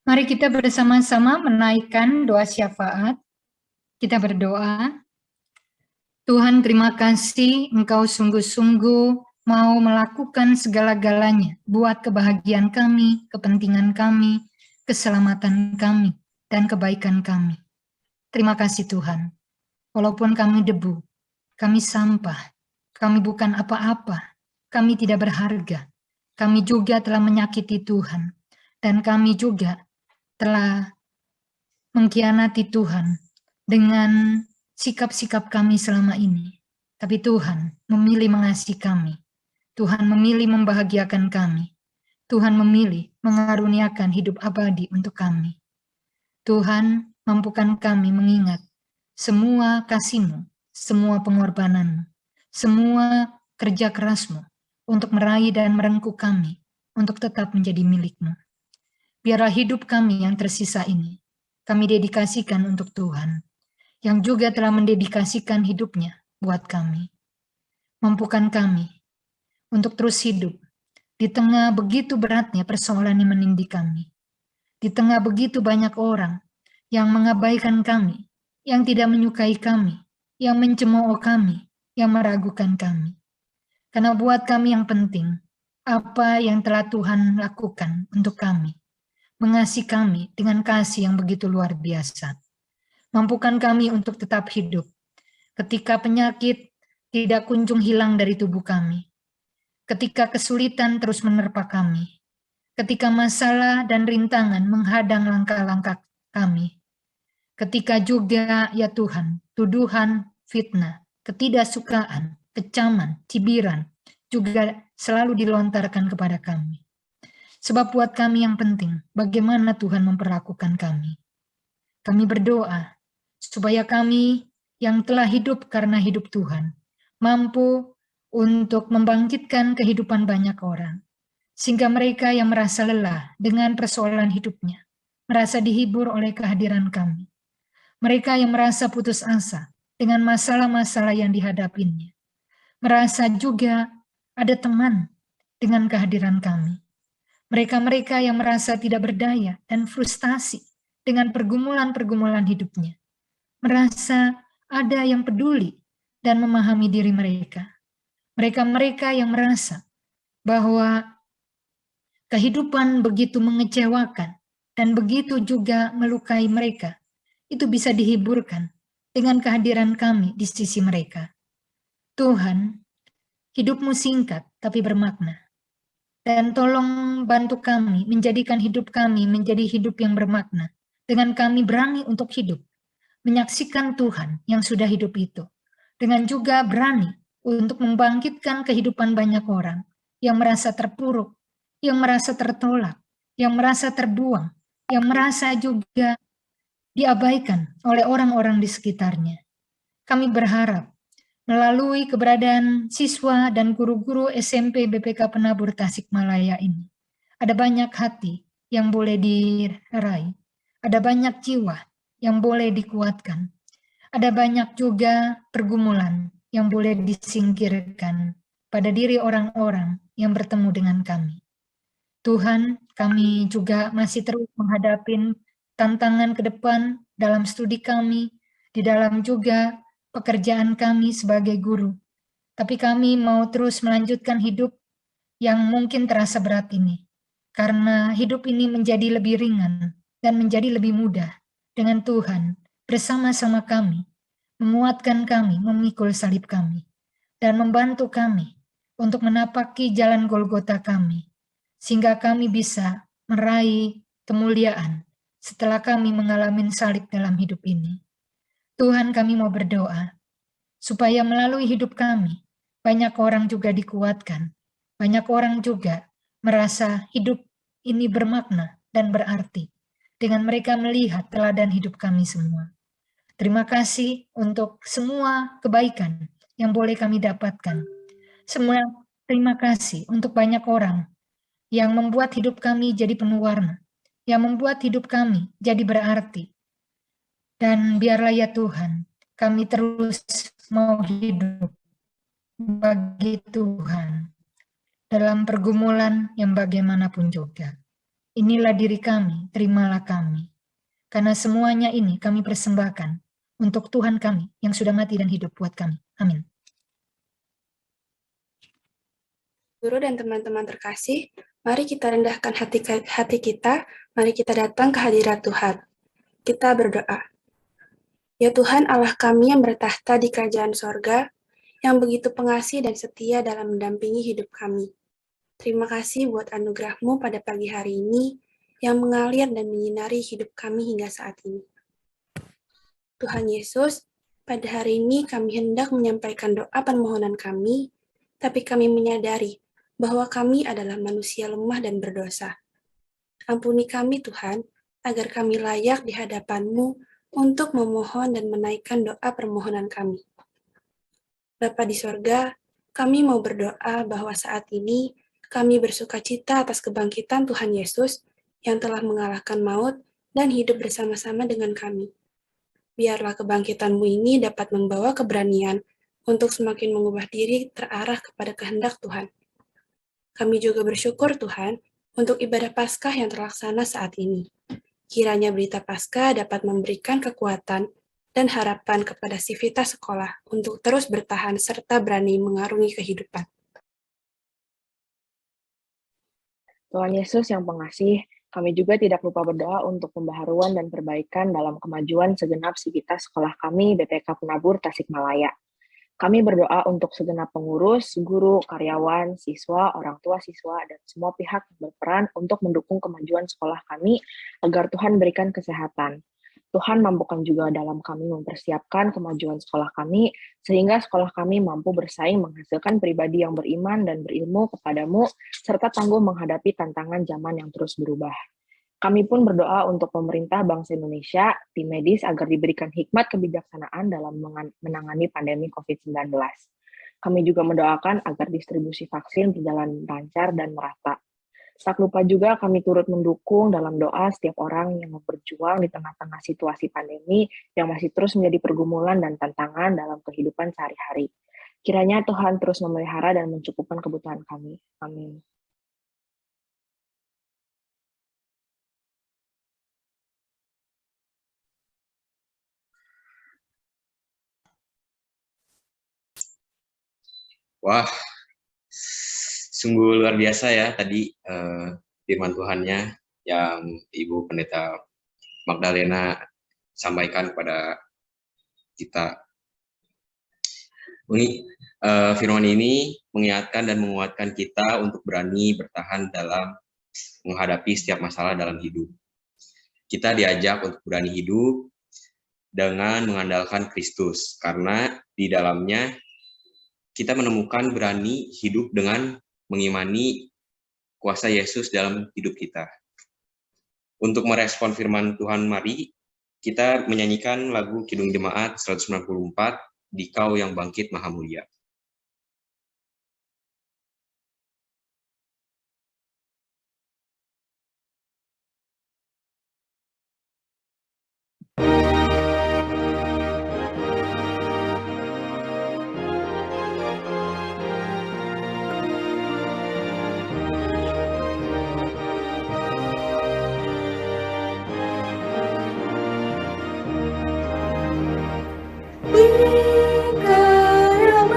Mari kita bersama-sama menaikkan doa syafaat. Kita berdoa. Tuhan, terima kasih Engkau sungguh-sungguh mau melakukan segala-galanya buat kebahagiaan kami, kepentingan kami, keselamatan kami, dan kebaikan kami. Terima kasih Tuhan. Walaupun kami debu, kami sampah, kami bukan apa-apa, kami tidak berharga. Kami juga telah menyakiti Tuhan, dan kami juga telah mengkhianati Tuhan dengan sikap-sikap kami selama ini. Tapi Tuhan memilih mengasihi kami. Tuhan memilih membahagiakan kami. Tuhan memilih mengaruniakan hidup abadi untuk kami. Tuhan, mampukan kami mengingat semua kasih-Mu, semua pengorbanan-Mu, semua kerja keras-Mu untuk meraih dan merengkuh kami untuk tetap menjadi milik-Mu. Biarlah hidup kami yang tersisa ini, kami dedikasikan untuk Tuhan, yang juga telah mendedikasikan hidupnya buat kami. Mampukan kami untuk terus hidup di tengah begitu beratnya persoalan yang menindih kami. Di tengah begitu banyak orang yang mengabaikan kami, yang tidak menyukai kami, yang mencemooh kami, yang meragukan kami. Karena buat kami yang penting, apa yang telah Tuhan lakukan untuk kami, mengasihi kami dengan kasih yang begitu luar biasa. Mampukan kami untuk tetap hidup ketika penyakit tidak kunjung hilang dari tubuh kami, ketika kesulitan terus menerpa kami, ketika masalah dan rintangan menghadang langkah-langkah kami, ketika juga ya Tuhan, tuduhan, fitnah, ketidaksukaan, kecaman, cibiran juga selalu dilontarkan kepada kami. Sebab buat kami yang penting, bagaimana Tuhan memperlakukan kami. Kami berdoa supaya kami yang telah hidup karena hidup Tuhan, mampu untuk membangkitkan kehidupan banyak orang. Sehingga mereka yang merasa lelah dengan persoalan hidupnya, merasa dihibur oleh kehadiran kami. Mereka yang merasa putus asa dengan masalah-masalah yang dihadapinya, merasa juga ada teman dengan kehadiran kami. Mereka-mereka yang merasa tidak berdaya dan frustasi dengan pergumulan-pergumulan hidupnya, merasa ada yang peduli dan memahami diri mereka. Mereka-mereka yang merasa bahwa kehidupan begitu mengecewakan dan begitu juga melukai mereka, itu bisa dihiburkan dengan kehadiran kami di sisi mereka. Tuhan, hidupmu singkat tapi bermakna. Dan tolong bantu kami menjadikan hidup kami menjadi hidup yang bermakna. Dengan kami berani untuk hidup, menyaksikan Tuhan yang sudah hidup itu. Dengan juga berani untuk membangkitkan kehidupan banyak orang yang merasa terpuruk, yang merasa tertolak, yang merasa terbuang, yang merasa juga diabaikan oleh orang-orang di sekitarnya. Kami berharap melalui keberadaan siswa dan guru-guru SMP BPK Penabur Tasikmalaya ini, ada banyak hati yang boleh diraih, ada banyak jiwa yang boleh dikuatkan, ada banyak juga pergumulan yang boleh disingkirkan pada diri orang-orang yang bertemu dengan kami. Tuhan, kami juga masih terus menghadapi tantangan ke depan dalam studi kami, di dalam juga pekerjaan kami sebagai guru. Tapi kami mau terus melanjutkan hidup yang mungkin terasa berat ini. Karena hidup ini menjadi lebih ringan dan menjadi lebih mudah dengan Tuhan bersama-sama kami, menguatkan kami, memikul salib kami, dan membantu kami untuk menapaki jalan Golgota kami, sehingga kami bisa meraih kemuliaan setelah kami mengalami salib dalam hidup ini. Tuhan, kami mau berdoa supaya melalui hidup kami banyak orang juga dikuatkan, banyak orang juga merasa hidup ini bermakna dan berarti dengan mereka melihat teladan hidup kami semua. Terima kasih untuk semua kebaikan yang boleh kami dapatkan. Semua terima kasih untuk banyak orang yang membuat hidup kami jadi penuh warna, yang membuat hidup kami jadi berarti. Dan biarlah ya Tuhan, kami terus mau hidup bagi Tuhan dalam pergumulan yang bagaimanapun juga. inilah diri kami, terimalah kami. Karena semuanya ini kami persembahkan untuk Tuhan kami yang sudah mati dan hidup buat kami. Amin. Guru dan teman-teman terkasih, mari kita rendahkan hati kita, mari kita datang ke hadirat Tuhan. Kita berdoa. Ya Tuhan Allah kami yang bertahta di kerajaan sorga, yang begitu pengasih dan setia dalam mendampingi hidup kami. Terima kasih buat anugerah-Mu pada pagi hari ini, yang mengalir dan menyinari hidup kami hingga saat ini. Tuhan Yesus, pada hari ini kami hendak menyampaikan doa permohonan kami, tapi kami menyadari bahwa kami adalah manusia lemah dan berdosa. Ampuni kami Tuhan, agar kami layak di hadapan-Mu untuk memohon dan menaikkan doa permohonan kami. Bapa di sorga, kami mau berdoa bahwa saat ini kami bersukacita atas kebangkitan Tuhan Yesus yang telah mengalahkan maut dan hidup bersama-sama dengan kami. Biarlah kebangkitan-Mu ini dapat membawa keberanian untuk semakin mengubah diri terarah kepada kehendak Tuhan. Kami juga bersyukur Tuhan untuk ibadah Paskah yang terlaksana saat ini. Kiranya berita Paskah dapat memberikan kekuatan dan harapan kepada sivitas sekolah untuk terus bertahan serta berani mengarungi kehidupan. Tuhan Yesus yang pengasih, kami juga tidak lupa berdoa untuk pembaharuan dan perbaikan dalam kemajuan segenap sivitas sekolah kami BPK Penabur Tasikmalaya. Kami berdoa untuk segenap pengurus, guru, karyawan, siswa, orang tua siswa, dan semua pihak yang berperan untuk mendukung kemajuan sekolah kami agar Tuhan berikan kesehatan. Tuhan mampukan juga dalam kami mempersiapkan kemajuan sekolah kami, sehingga sekolah kami mampu bersaing menghasilkan pribadi yang beriman dan berilmu kepadamu, serta tangguh menghadapi tantangan zaman yang terus berubah. Kami pun berdoa untuk pemerintah bangsa Indonesia, tim medis agar diberikan hikmat kebijaksanaan dalam menangani pandemi COVID-19. Kami juga mendoakan agar distribusi vaksin berjalan lancar dan merata. Tak lupa juga kami turut mendukung dalam doa setiap orang yang berjuang di tengah-tengah situasi pandemi yang masih terus menjadi pergumulan dan tantangan dalam kehidupan sehari-hari. Kiranya Tuhan terus memelihara dan mencukupkan kebutuhan kami. Amin. Wah, sungguh luar biasa ya tadi firman Tuhannya yang Ibu Pendeta Magdalena sampaikan kepada kita. Firman ini mengingatkan dan menguatkan kita untuk berani bertahan dalam menghadapi setiap masalah dalam hidup. Kita diajak untuk berani hidup dengan mengandalkan Kristus, karena di dalamnya kita menemukan berani hidup dengan mengimani kuasa Yesus dalam hidup kita. Untuk merespon firman Tuhan, mari kita menyanyikan lagu Kidung Jemaat 194, Dikau yang Bangkit Maha Mulia. Dikau yang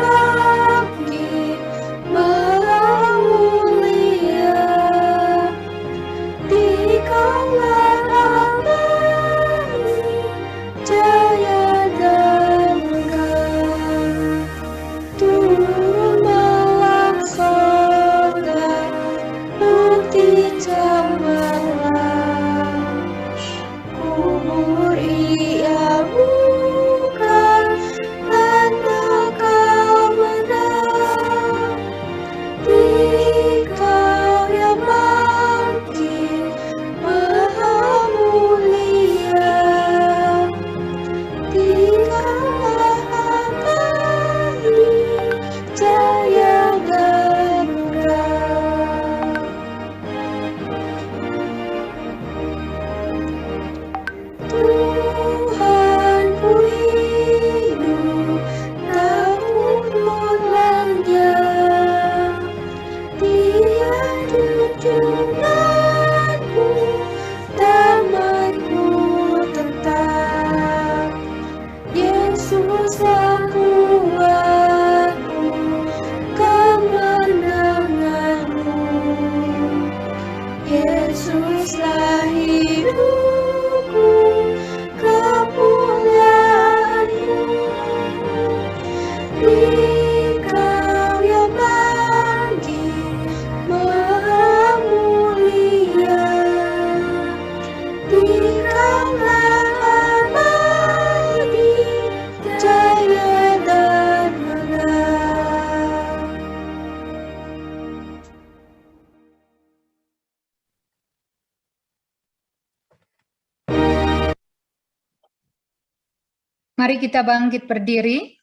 Mari kita bangkit berdiri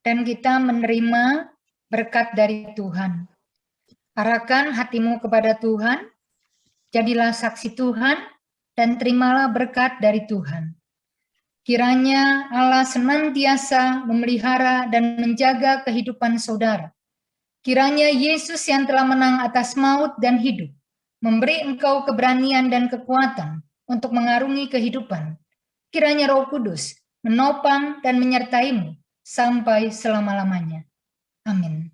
dan kita menerima berkat dari Tuhan. Arahkan hatimu kepada Tuhan, jadilah saksi Tuhan, dan terimalah berkat dari Tuhan. Kiranya Allah senantiasa memelihara dan menjaga kehidupan saudara. Kiranya Yesus yang telah menang atas maut dan hidup, memberi engkau keberanian dan kekuatan untuk mengarungi kehidupan. Kiranya Roh Kudus menopang dan menyertaimu sampai selama-lamanya. Amin.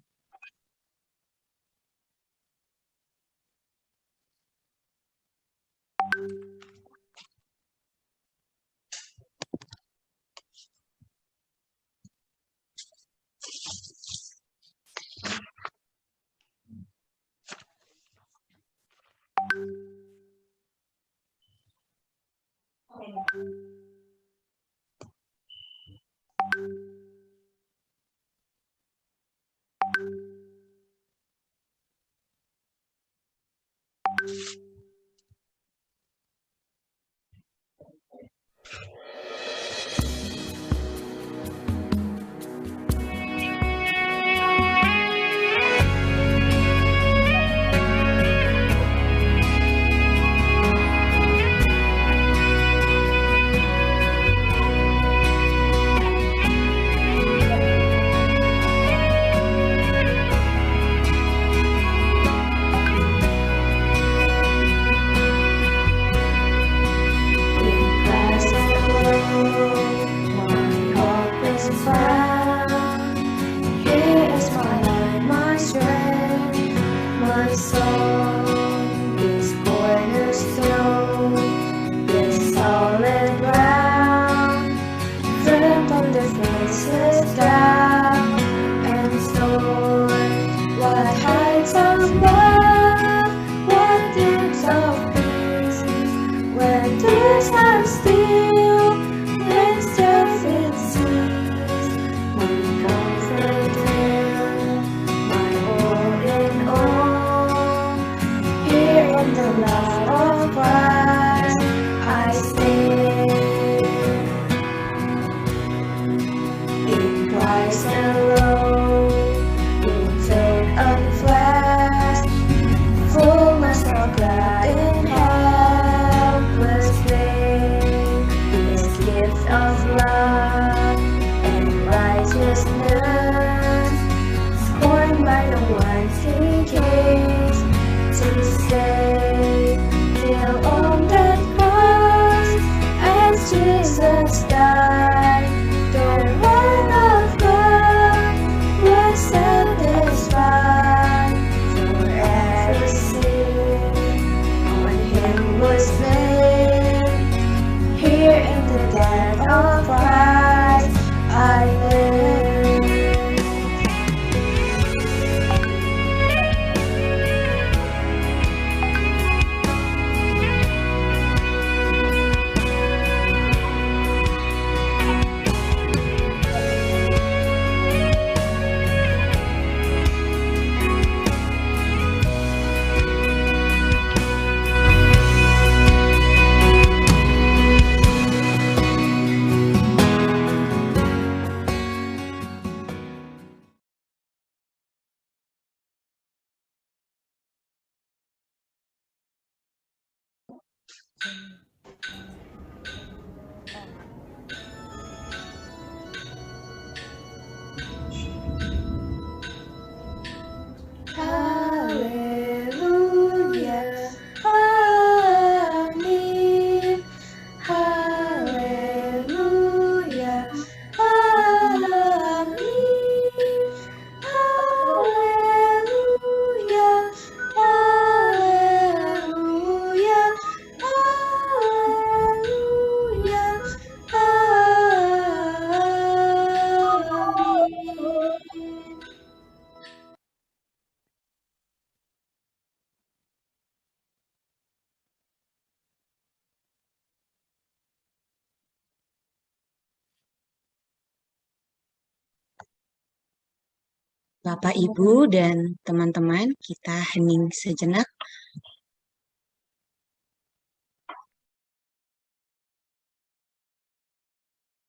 Bapak, Ibu, dan teman-teman, kita hening sejenak.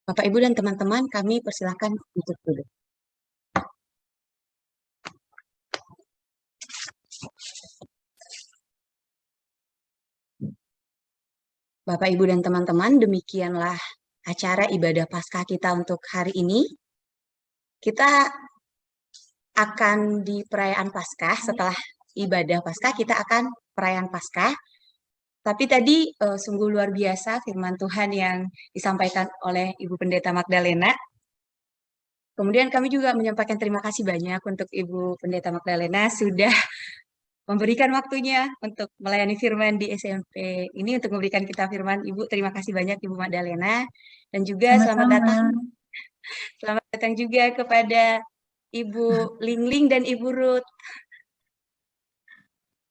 Bapak, Ibu, dan teman-teman, kami persilahkan untuk duduk. Bapak, Ibu, dan teman-teman, demikianlah acara ibadah Paskah kita untuk hari ini. Kita akan di perayaan Paskah, setelah ibadah Paskah, kita akan perayaan Paskah. Tapi tadi sungguh luar biasa firman Tuhan yang disampaikan oleh Ibu Pendeta Magdalena. Kemudian kami juga menyampaikan terima kasih banyak untuk Ibu Pendeta Magdalena sudah memberikan waktunya untuk melayani firman di SMP ini, untuk memberikan kita firman. Ibu, terima kasih banyak Ibu Magdalena. Dan juga Sama-sama. selamat datang juga kepada Ibu Lingling dan Ibu Ruth.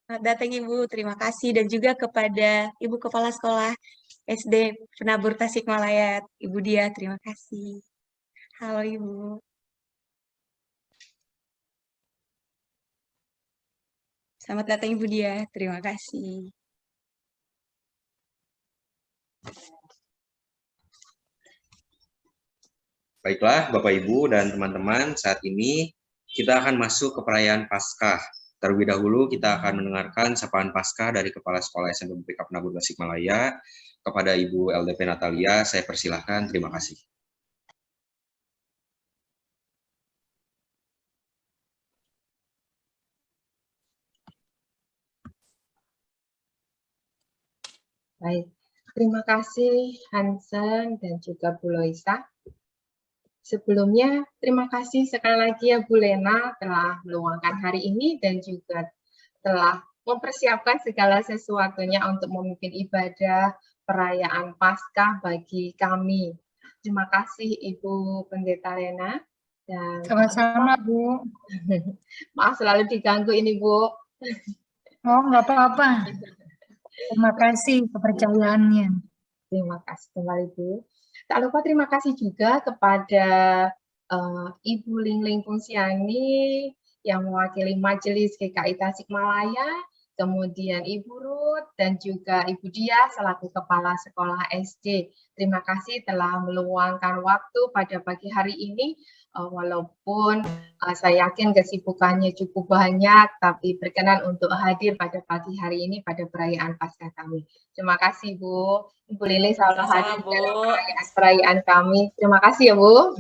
Selamat datang Ibu, terima kasih. Dan juga kepada Ibu Kepala Sekolah SD Penabur Tasikmalaya, Ibu Dia, terima kasih. Halo Ibu. Selamat datang Ibu Dia, terima kasih. Baiklah, Bapak, Ibu, dan teman-teman, saat ini kita akan masuk ke perayaan Paskah. Terlebih dahulu kita akan mendengarkan sapaan Paskah dari Kepala Sekolah SMP BPK Penabur Tasikmalaya. Kepada Ibu LDP Natalia, saya persilahkan. Terima kasih. Baik, terima kasih Hansen dan juga Bu Loisa. Sebelumnya, terima kasih sekali lagi ya Bu Lena telah meluangkan hari ini dan juga telah mempersiapkan segala sesuatunya untuk memimpin ibadah perayaan Paskah bagi kami. Terima kasih Ibu Pendeta Lena. Dan Sama-sama, Bu. maaf selalu diganggu ini Bu. Oh, nggak apa-apa. Terima kasih kepercayaannya. Terima kasih kembali Bu. Tak lupa terima kasih juga kepada Ibu Lingling Fungsiani yang mewakili Majelis GKI Tasikmalaya, kemudian Ibu Ruth dan juga Ibu Dia selaku Kepala Sekolah SD. Terima kasih telah meluangkan waktu pada pagi hari ini, walaupun saya yakin kesibukannya cukup banyak, tapi berkenan untuk hadir pada pagi hari ini pada perayaan Paskah kami. Terima kasih Bu. Ibu Lili selalu hadir dalam perayaan kami. Terima kasih ya Bu.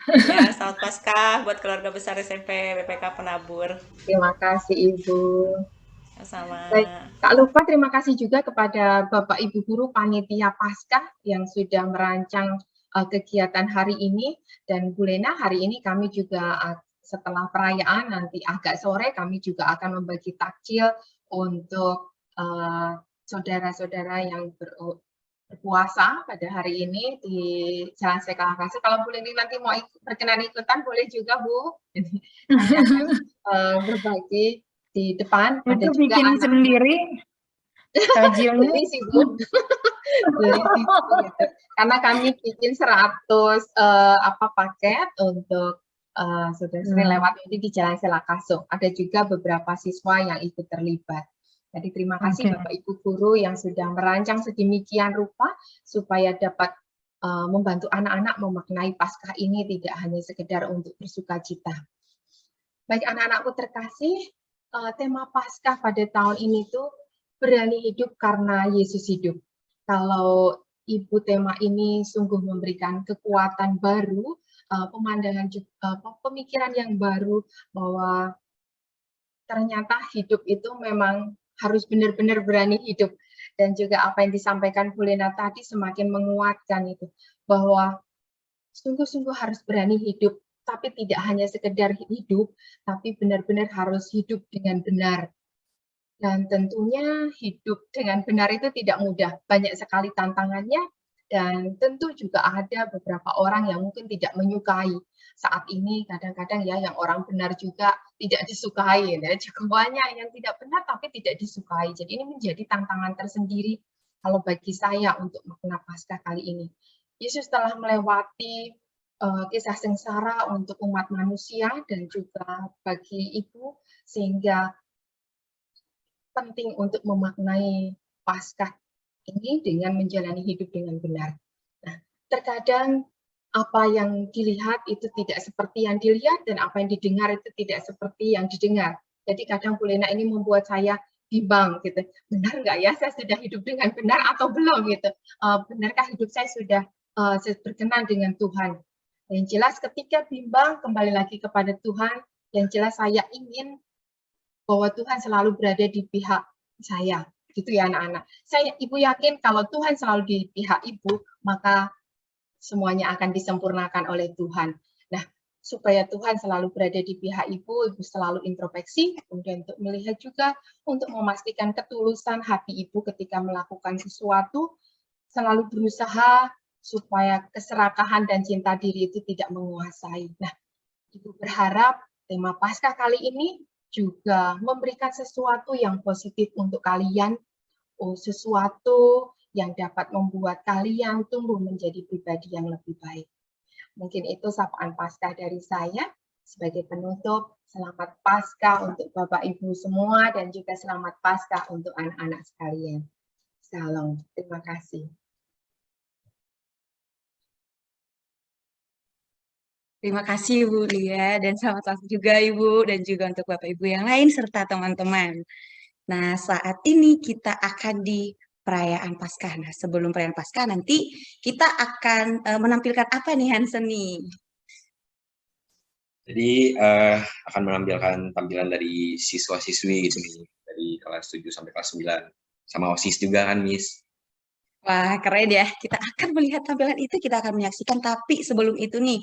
Ya, selamat Paskah buat keluarga besar SMP BPK Penabur. Terima kasih Ibu. Sama. Baik, tak lupa terima kasih juga kepada Bapak Ibu Guru Panitia Paskah yang sudah merancang kegiatan hari ini. Dan Bu Lena, hari ini kami juga setelah perayaan nanti agak sore kami juga akan membagi takjil untuk saudara-saudara yang berpuasa pada hari ini di Jalan Sekalangkasa. Kalau Bu Leni nanti mau berkenan ikutan boleh juga Bu. Kami akan berbagi di depan. Itu Ada juga bikin sendiri takjilnya. beli sih Bu. Beli sih Bu, gitu. Karena kami bikin 100 paket untuk saudara-saudara lewat ini di Jalan Selakaso. Ada juga beberapa siswa yang ikut terlibat. Jadi terima kasih Bapak Ibu Guru yang sudah merancang sedemikian rupa supaya dapat membantu anak-anak memaknai Paskah ini tidak hanya sekedar untuk bersukacita. Baik anak-anakku terkasih, tema Paskah pada tahun ini tuh berani hidup karena Yesus hidup. Kalau Ibu tema ini sungguh memberikan kekuatan baru, pemandangan pemikiran yang baru bahwa ternyata hidup itu memang harus benar-benar berani hidup. Dan juga apa yang disampaikan Bu Lena tadi semakin menguatkan itu, bahwa sungguh-sungguh harus berani hidup, tapi tidak hanya sekedar hidup, tapi benar-benar harus hidup dengan benar. Dan tentunya hidup dengan benar itu tidak mudah, banyak sekali tantangannya, dan tentu juga ada beberapa orang yang mungkin tidak menyukai. Saat ini kadang-kadang ya yang orang benar juga tidak disukai, ya. Cukup banyak yang tidak benar tapi tidak disukai. Jadi ini menjadi tantangan tersendiri kalau bagi saya untuk makna Paskah kali ini. Yesus telah melewati kisah sengsara untuk umat manusia dan juga bagi Ibu, sehingga penting untuk memaknai Paskah ini dengan menjalani hidup dengan benar. Nah, terkadang apa yang dilihat itu tidak seperti yang dilihat dan apa yang didengar itu tidak seperti yang didengar. Jadi kadang Bu Lena ini membuat saya bimbang gitu. Benar nggak ya saya sudah hidup dengan benar atau belum gitu. Benarkah hidup saya sudah berkenan dengan Tuhan? Yang jelas ketika bimbang kembali lagi kepada Tuhan, yang jelas saya ingin bahwa Tuhan selalu berada di pihak saya. Gitu ya anak-anak. Ibu yakin kalau Tuhan selalu di pihak Ibu, maka semuanya akan disempurnakan oleh Tuhan. Nah, supaya Tuhan selalu berada di pihak Ibu selalu introspeksi, kemudian untuk melihat juga, untuk memastikan ketulusan hati Ibu ketika melakukan sesuatu, selalu berusaha supaya keserakahan dan cinta diri itu tidak menguasai. Nah, Ibu berharap tema Paskah kali ini juga memberikan sesuatu yang positif untuk kalian, sesuatu yang dapat membuat kalian tumbuh menjadi pribadi yang lebih baik. Mungkin itu sapaan Paskah dari saya. Sebagai penutup, selamat Paskah untuk Bapak Ibu semua dan juga selamat Paskah untuk anak-anak sekalian. Salam. Terima kasih. Terima kasih Bu Lia dan selamat Paskah juga Ibu dan juga untuk Bapak Ibu yang lain serta teman-teman. Nah, saat ini kita akan di perayaan Paskah. Nah, sebelum perayaan Paskah nanti kita akan menampilkan apa nih Hansen nih? Jadi akan menampilkan tampilan dari siswa-siswi gitu nih, dari kelas 7 sampai kelas 9. Sama OSIS juga kan, Miss? Wah, keren ya. Kita akan melihat tampilan itu, kita akan menyaksikan. Tapi sebelum itu nih,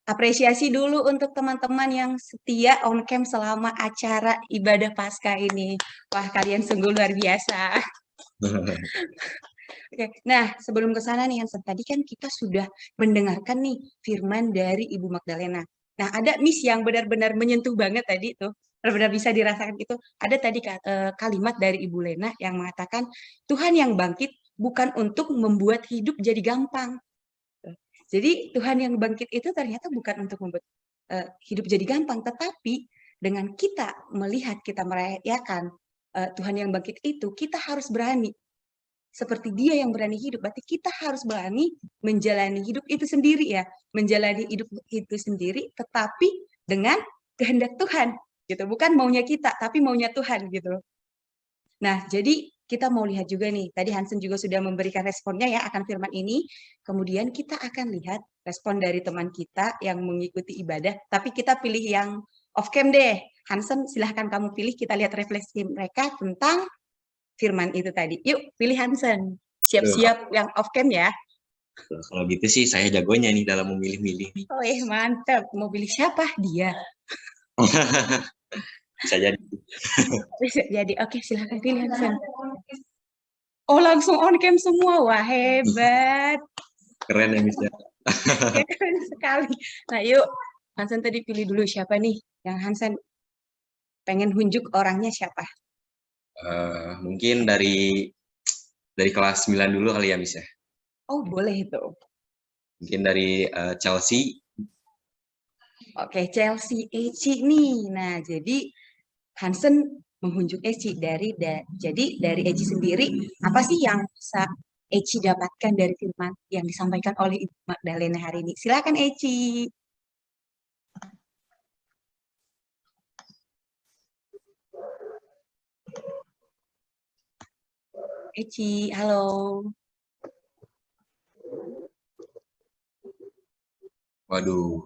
apresiasi dulu untuk teman-teman yang setia on cam selama acara ibadah Paskah ini. Wah, kalian sungguh luar biasa. Oke, nah sebelum ke sana nih Hansen, tadi kan kita sudah mendengarkan nih firman dari Ibu Magdalena. Nah, ada Miss yang benar-benar menyentuh banget tadi tuh, benar-benar bisa dirasakan itu. Ada tadi kalimat dari Ibu Lena yang mengatakan, Tuhan yang bangkit bukan untuk membuat hidup jadi gampang. Jadi Tuhan yang bangkit itu ternyata bukan untuk membuat hidup jadi gampang, tetapi dengan kita melihat, kita merayakan Tuhan yang bangkit itu, kita harus berani. Seperti Dia yang berani hidup, berarti kita harus berani menjalani hidup itu sendiri ya, menjalani hidup itu sendiri, tetapi dengan kehendak Tuhan, gitu. Bukan maunya kita, tapi maunya Tuhan, gitu. Nah, jadi kita mau lihat juga nih, tadi Hansen juga sudah memberikan responnya ya akan firman ini, kemudian kita akan lihat respon dari teman kita yang mengikuti ibadah, tapi kita pilih yang off cam deh. Hansen, silahkan kamu pilih, kita lihat refleksi mereka tentang firman itu tadi. Yuk, pilih Hansen. Siap-siap yang off cam ya. Kalau gitu sih saya jagonya nih dalam memilih-milih nih. Oh mantap. Mau pilih siapa? Dia. Bisa jadi. Bisa jadi. Oke, silahkan pilih Hansen. Oh, langsung on cam semua. Wah, hebat. Keren ya, Miss. Keren sekali. Nah, yuk. Hansen tadi pilih dulu siapa nih? Yang Hansen pengen hunjuk orangnya siapa? Mungkin dari kelas 9 dulu kali ya, Miss ya. Oh, boleh itu. Mungkin dari Chelsea. Oke, Chelsea Eci nih. Nah, jadi Hansen menghunjuk Eci jadi dari Eci sendiri, apa sih yang bisa Eci dapatkan dari firman yang disampaikan oleh Ibu Magdalena hari ini? Silakan Eci. Eci, halo. Waduh,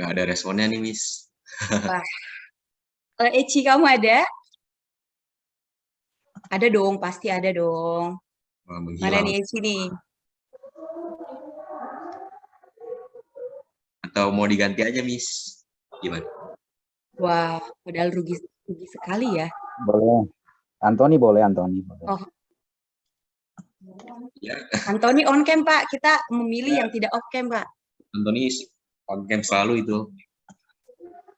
nggak ada responnya nih, Miss. Wah. Eci, kamu ada? Ada dong, pasti ada dong. Mana nih Eci nih? Atau mau diganti aja, Miss? Gimana? Wah, padahal rugi sekali ya. Boleh. Antoni boleh, Antoni. Oh. Ya. Antoni on cam, Pak. Kita memilih yang tidak off cam, Pak. Antoni on cam selalu itu.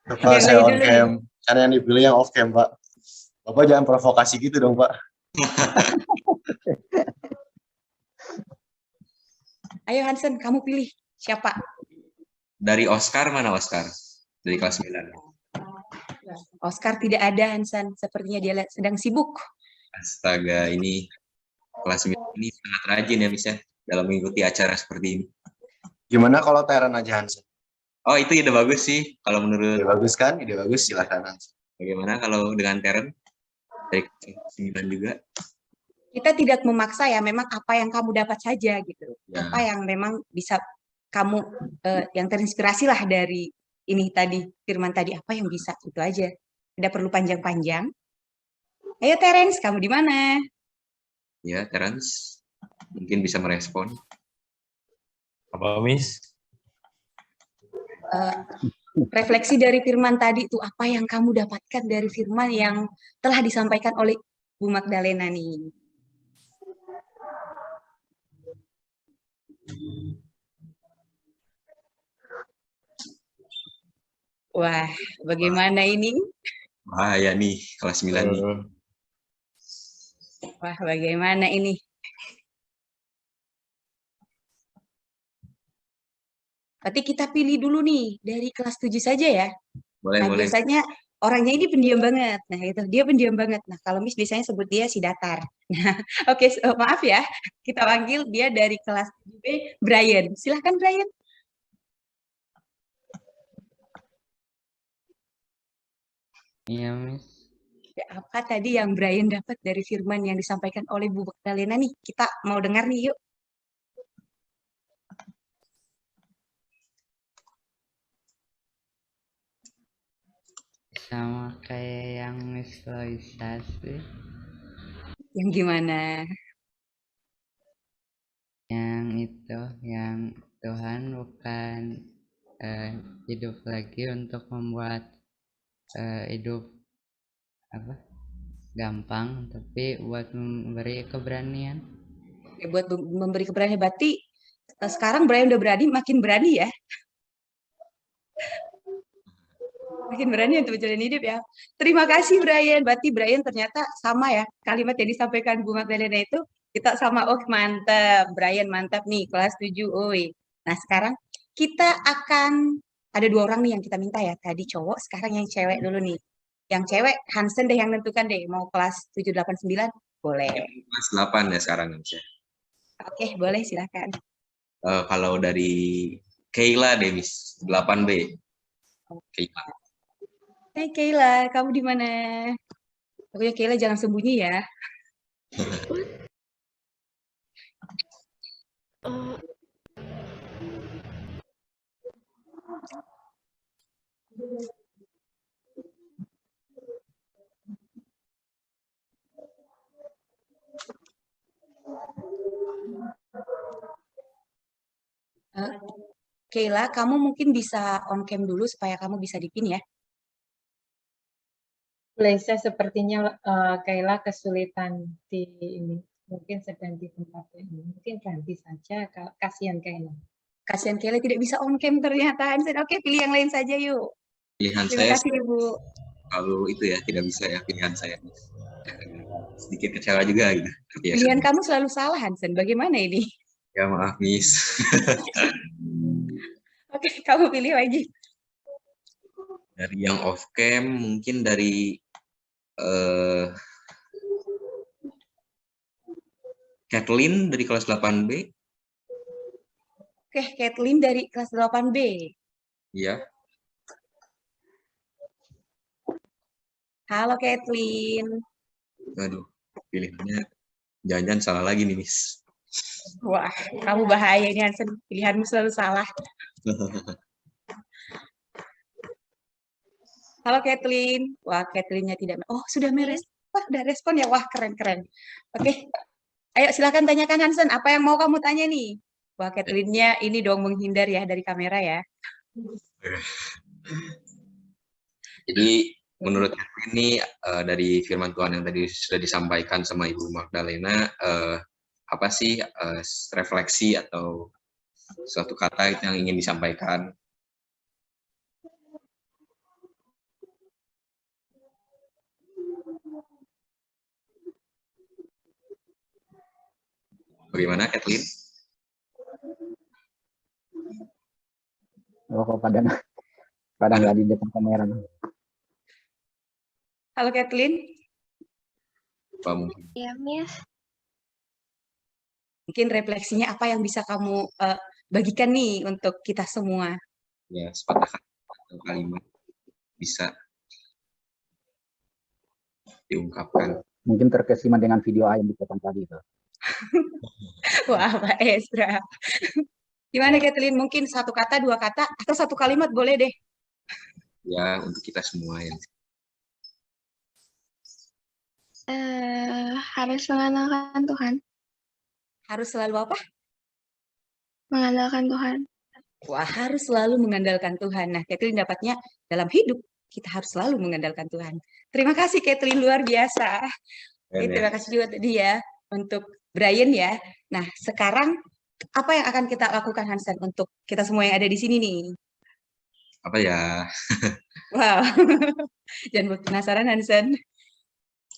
Pak, saya on cam. Karena yang dipilih yang off cam, Pak. Bapak jangan provokasi gitu dong, Pak. Ayo Hansen, kamu pilih siapa? Dari Oscar mana Oscar? Dari kelas 9. Oscar tidak ada Hansen, sepertinya dia sedang sibuk. Astaga, ini kelas 9 ini sangat rajin ya Miss ya dalam mengikuti acara seperti ini. Gimana kalau Teren aja Hansen? Oh, itu ide bagus sih. Kalau menurut Ide bagus kan? Ide bagus, silakan Hansen. bagaimana kalau dengan Teren? Dari kelas 9 juga. Kita tidak memaksa ya, memang apa yang kamu dapat saja gitu. Ya. Apa yang memang bisa kamu yang terinspirasi lah dari ini tadi, firman tadi, apa yang bisa, itu aja. Tidak perlu panjang-panjang. Ayo Terence, kamu di mana? Ya, Terence mungkin bisa merespon. Apa, Miss? Refleksi dari firman tadi itu apa yang kamu dapatkan dari firman yang telah disampaikan oleh Bu Magdalena nih? Wah, bagaimana ini? Bahaya nih, kelas 9 nih. Wah, bagaimana ini? Berarti kita pilih dulu nih, dari kelas 7 saja ya. Boleh, Nah, boleh. biasanya orangnya ini pendiam banget. Nah, itu dia pendiam banget. Nah, kalau Miss biasanya sebut dia si datar. Nah, oke, maaf ya. Kita panggil dia dari kelas 7B, Brian. Silahkan, Brian. Iya, Miss. Ya, apa tadi yang Brian dapat dari firman yang disampaikan oleh Bu Magdalena nih? Kita mau dengar nih, yuk. Sama kayak yang Miss Loisa sih. Yang gimana? Yang itu, yang Tuhan bukan hidup lagi untuk membuat hidup apa gampang, tapi buat memberi keberanian. Ya, buat memberi keberanian. Berarti sekarang Brian udah berani, makin berani ya. Makin berani untuk menjalani hidup ya. Terima kasih Brian. Berarti Brian ternyata sama ya. Kalimat yang disampaikan Bu Magdalena itu kita sama. Oh mantap. Brian mantap nih. Kelas 7. Oi. Nah sekarang kita akan. Ada 2 orang nih yang kita minta ya. Tadi cowok, sekarang yang cewek dulu nih. Yang cewek Hansen deh yang nentukan deh. Mau kelas 7, 8, 9? Boleh. Kelas 8 ya sekarang ya. Oke boleh silakan. Kalau dari Kayla deh, Miss. 8B. Kayla. Hai Kayla, kamu di mana? Pokoknya Kayla jangan sembunyi ya. Kayla, kamu mungkin bisa on cam dulu supaya kamu bisa dipin ya. Lesa sepertinya Kayla kesulitan di ini. Mungkin sedang di tempat ini. Mungkin ganti saja. Kasihan Kayla. Kasihan Kayla tidak bisa on cam ternyata. Oke, pilih yang lain saja yuk. Pilihan Terima saya kasih Ibu. kalau itu ya tidak bisa ya pilihan saya. Sedikit kecewa juga gitu. Ya, Pilihan kamu selalu salah Hansen. Bagaimana ini? ya maaf Miss. Oke, kamu pilih lagi. Dari yang off cam mungkin dari Kathleen dari kelas 8B. Oke, Kathleen dari kelas 8B. Iya. Halo Kathleen. Aduh, pilihannya jangan-jangan salah lagi nih, Miss. Wah, kamu bahaya ini Hansen. Pilihanmu selalu salah. Halo Kathleen. Wah, Kathleen-nya tidak. Oh, sudah merespon. Wah, udah respon ya. Wah, keren-keren. Oke. Ayo silakan tanyakan Hansen. Apa yang mau kamu tanya nih? Wah, Kathleen-nya ini dong menghindar ya dari kamera ya. Jadi menurut Kathleen ini dari firman Tuhan yang tadi sudah disampaikan sama Ibu Magdalena, apa sih refleksi atau suatu kata yang ingin disampaikan? Bagaimana Kathleen? Oh, kok pada nggak di depan kamera. Halo Kathleen. Apa mungkin? Ya, Miss. Mungkin refleksinya apa yang bisa kamu bagikan nih untuk kita semua. Ya, sepatah kata atau kalimat bisa diungkapkan. Mungkin terkesima dengan video ayam dipotong tadi itu. Wah, Pak Ezra. Gimana Kathleen? Mungkin satu kata, dua kata, atau satu kalimat boleh deh. Ya, untuk kita semua yang Harus mengandalkan Tuhan. Harus selalu apa? Mengandalkan Tuhan. Wah, harus selalu mengandalkan Tuhan. Nah, Kathleen dapatnya dalam hidup, kita harus selalu mengandalkan Tuhan. Terima kasih Kathleen, luar biasa. Terima kasih juga tadi ya untuk Brian ya. Nah, sekarang apa yang akan kita lakukan Hansen untuk kita semua yang ada di sini nih? apa ya? Wow, jangan buat penasaran Hansen.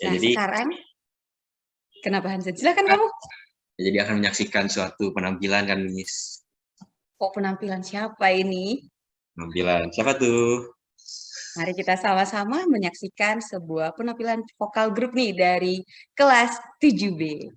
Ya, Nah, jadi sekarang kenapa Hansen? Silakan kamu. ya, jadi akan menyaksikan suatu penampilan kan, Miss. Oh, penampilan siapa ini? Penampilan siapa tuh? Mari kita sama-sama menyaksikan sebuah penampilan vokal grup nih dari kelas 7B.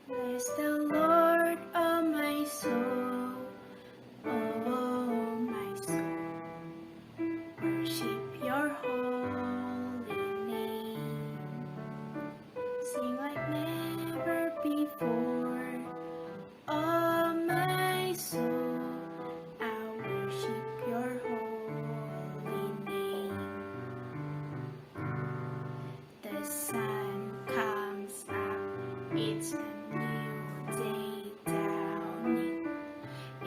Bless the Lord, oh my soul, oh my soul. Worship your holy name. Sing like never before, oh my soul. I worship your holy name. The sun comes up, it's a new day dawning.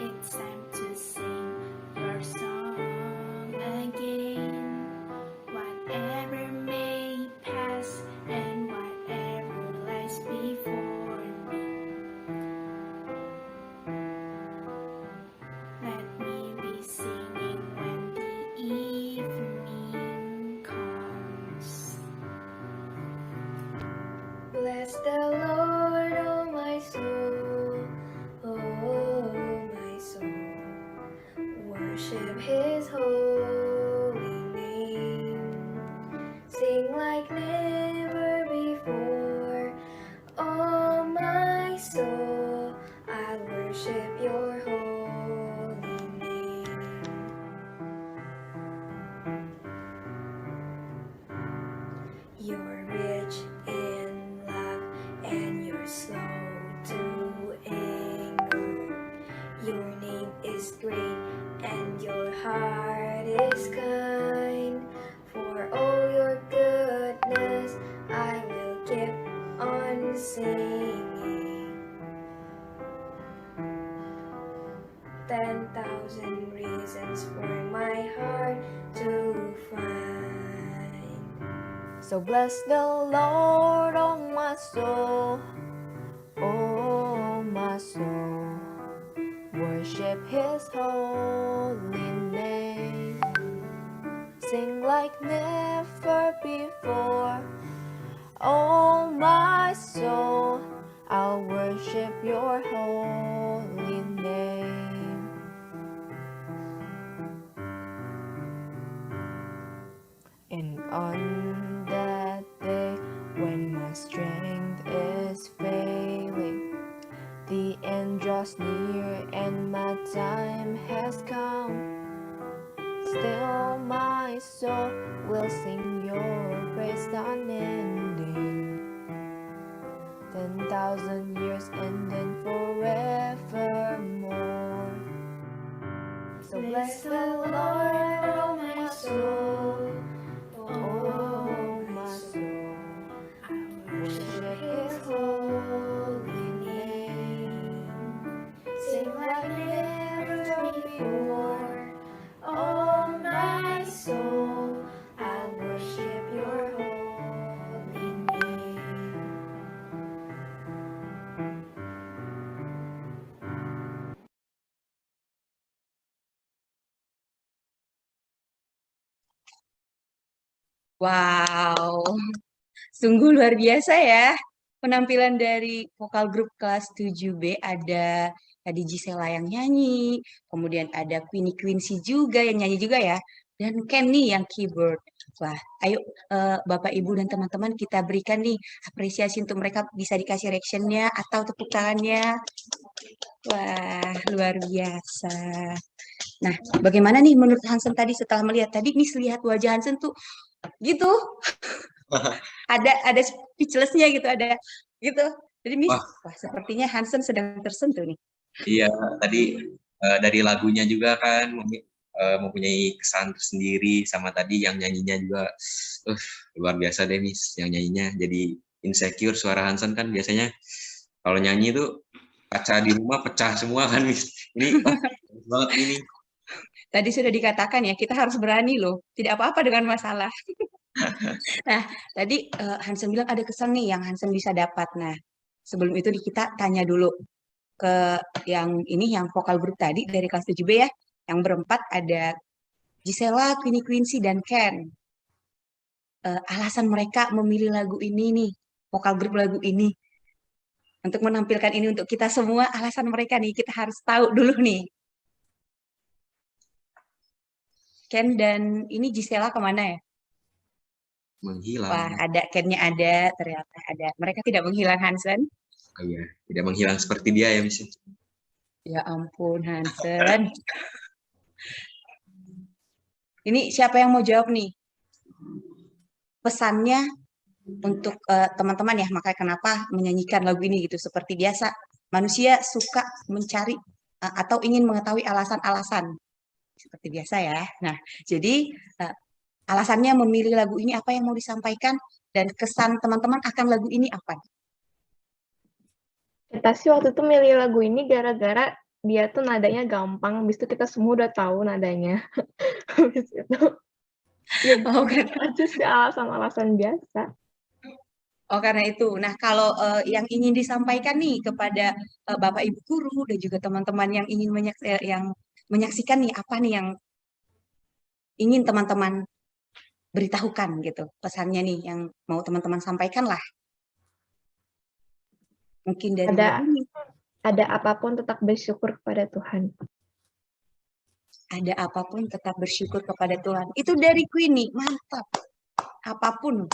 It's time to sing your song again. Whatever may pass and whatever lies before me, let me be singing when the evening comes. Bless the Lord, oh my soul, oh my soul. Worship His holy name. Sing like never before, oh my soul. I worship your holy name. You're rich in love and you're slow to anger. Your name is great and your heart is kind. For all your goodness, I will keep on singing. 10,000 reasons for my heart to find. So bless the Lord, oh my soul, oh my soul. Worship His holy name. Sing like never before, oh my soul. I'll worship your holy name. And on that day when my strength is failing, the end draws near and my time has come. Still my soul will sing your praise unending. 10,000 years and then forevermore. So bless the Lord, oh my soul, oh my soul. I worship His holy name. Sing like never before, oh my soul. I worship your holy name. Wow, sungguh luar biasa ya. Penampilan dari vokal grup kelas 7B ada tadi Gisela yang nyanyi, kemudian ada Queenie Quincy juga yang nyanyi juga ya, dan Kenny yang keyboard. Wah, ayo Bapak Ibu dan teman-teman kita berikan nih apresiasi untuk mereka, bisa dikasih reaction-nya atau tepuk tangannya. Wah, luar biasa. Nah, bagaimana nih menurut Hansen tadi setelah melihat tadi Miss lihat wajah Hansen tuh gitu. ada speechless-nya gitu, ada gitu. Jadi Miss, wah sepertinya Hansen sedang tersentuh nih. Iya, tadi dari lagunya juga kan mempunyai kesan tersendiri, sama tadi yang nyanyinya juga luar biasa deh Miss, yang nyanyinya jadi insecure. Suara Hansen kan biasanya kalau nyanyi tuh kaca di rumah pecah semua kan Miss. Ini bagus banget ini. Tadi sudah dikatakan ya, kita harus berani loh, tidak apa-apa dengan masalah. Nah, tadi Hansen bilang ada kesan nih yang Hansen bisa dapat. Nah, sebelum itu kita tanya dulu ke yang ini, yang vokal grup tadi dari kelas 7B ya, yang berempat ada Gisela, Queenie Quincy, dan Ken. Alasan mereka memilih lagu ini nih, vokal grup lagu ini, untuk menampilkan ini untuk kita semua, alasan mereka nih, kita harus tahu dulu nih. Ken dan ini Gisela kemana ya? Menghilang. Wah, ada Ken-nya ada, ternyata ada. Mereka tidak menghilang Hansen. Oh iya, tidak menghilang seperti dia ya Miss. Ya ampun Hansen. Ini siapa yang mau jawab nih? Pesannya untuk teman-teman ya, makanya kenapa menyanyikan lagu ini gitu. Seperti biasa, manusia suka mencari atau ingin mengetahui alasan-alasan. Seperti biasa ya. Nah, jadi alasannya memilih lagu ini apa yang mau disampaikan, dan kesan teman-teman akan lagu ini apa? Kita sih waktu itu milih lagu ini gara-gara dia tuh nadanya gampang, habis itu kita semua udah tahu nadanya. Habis itu ya aja sih alasan-alasan biasa. Oh, karena itu. Nah, kalau yang ingin disampaikan nih kepada Bapak Ibu guru dan juga teman-teman yang ingin menyaksikan nih, apa nih yang ingin teman-teman beritahukan gitu, pesannya nih yang mau teman-teman sampaikan lah. Mungkin dari ada apapun tetap bersyukur kepada Tuhan. Ada apapun tetap bersyukur kepada Tuhan. Itu dari Queenie, mantap. Apapun.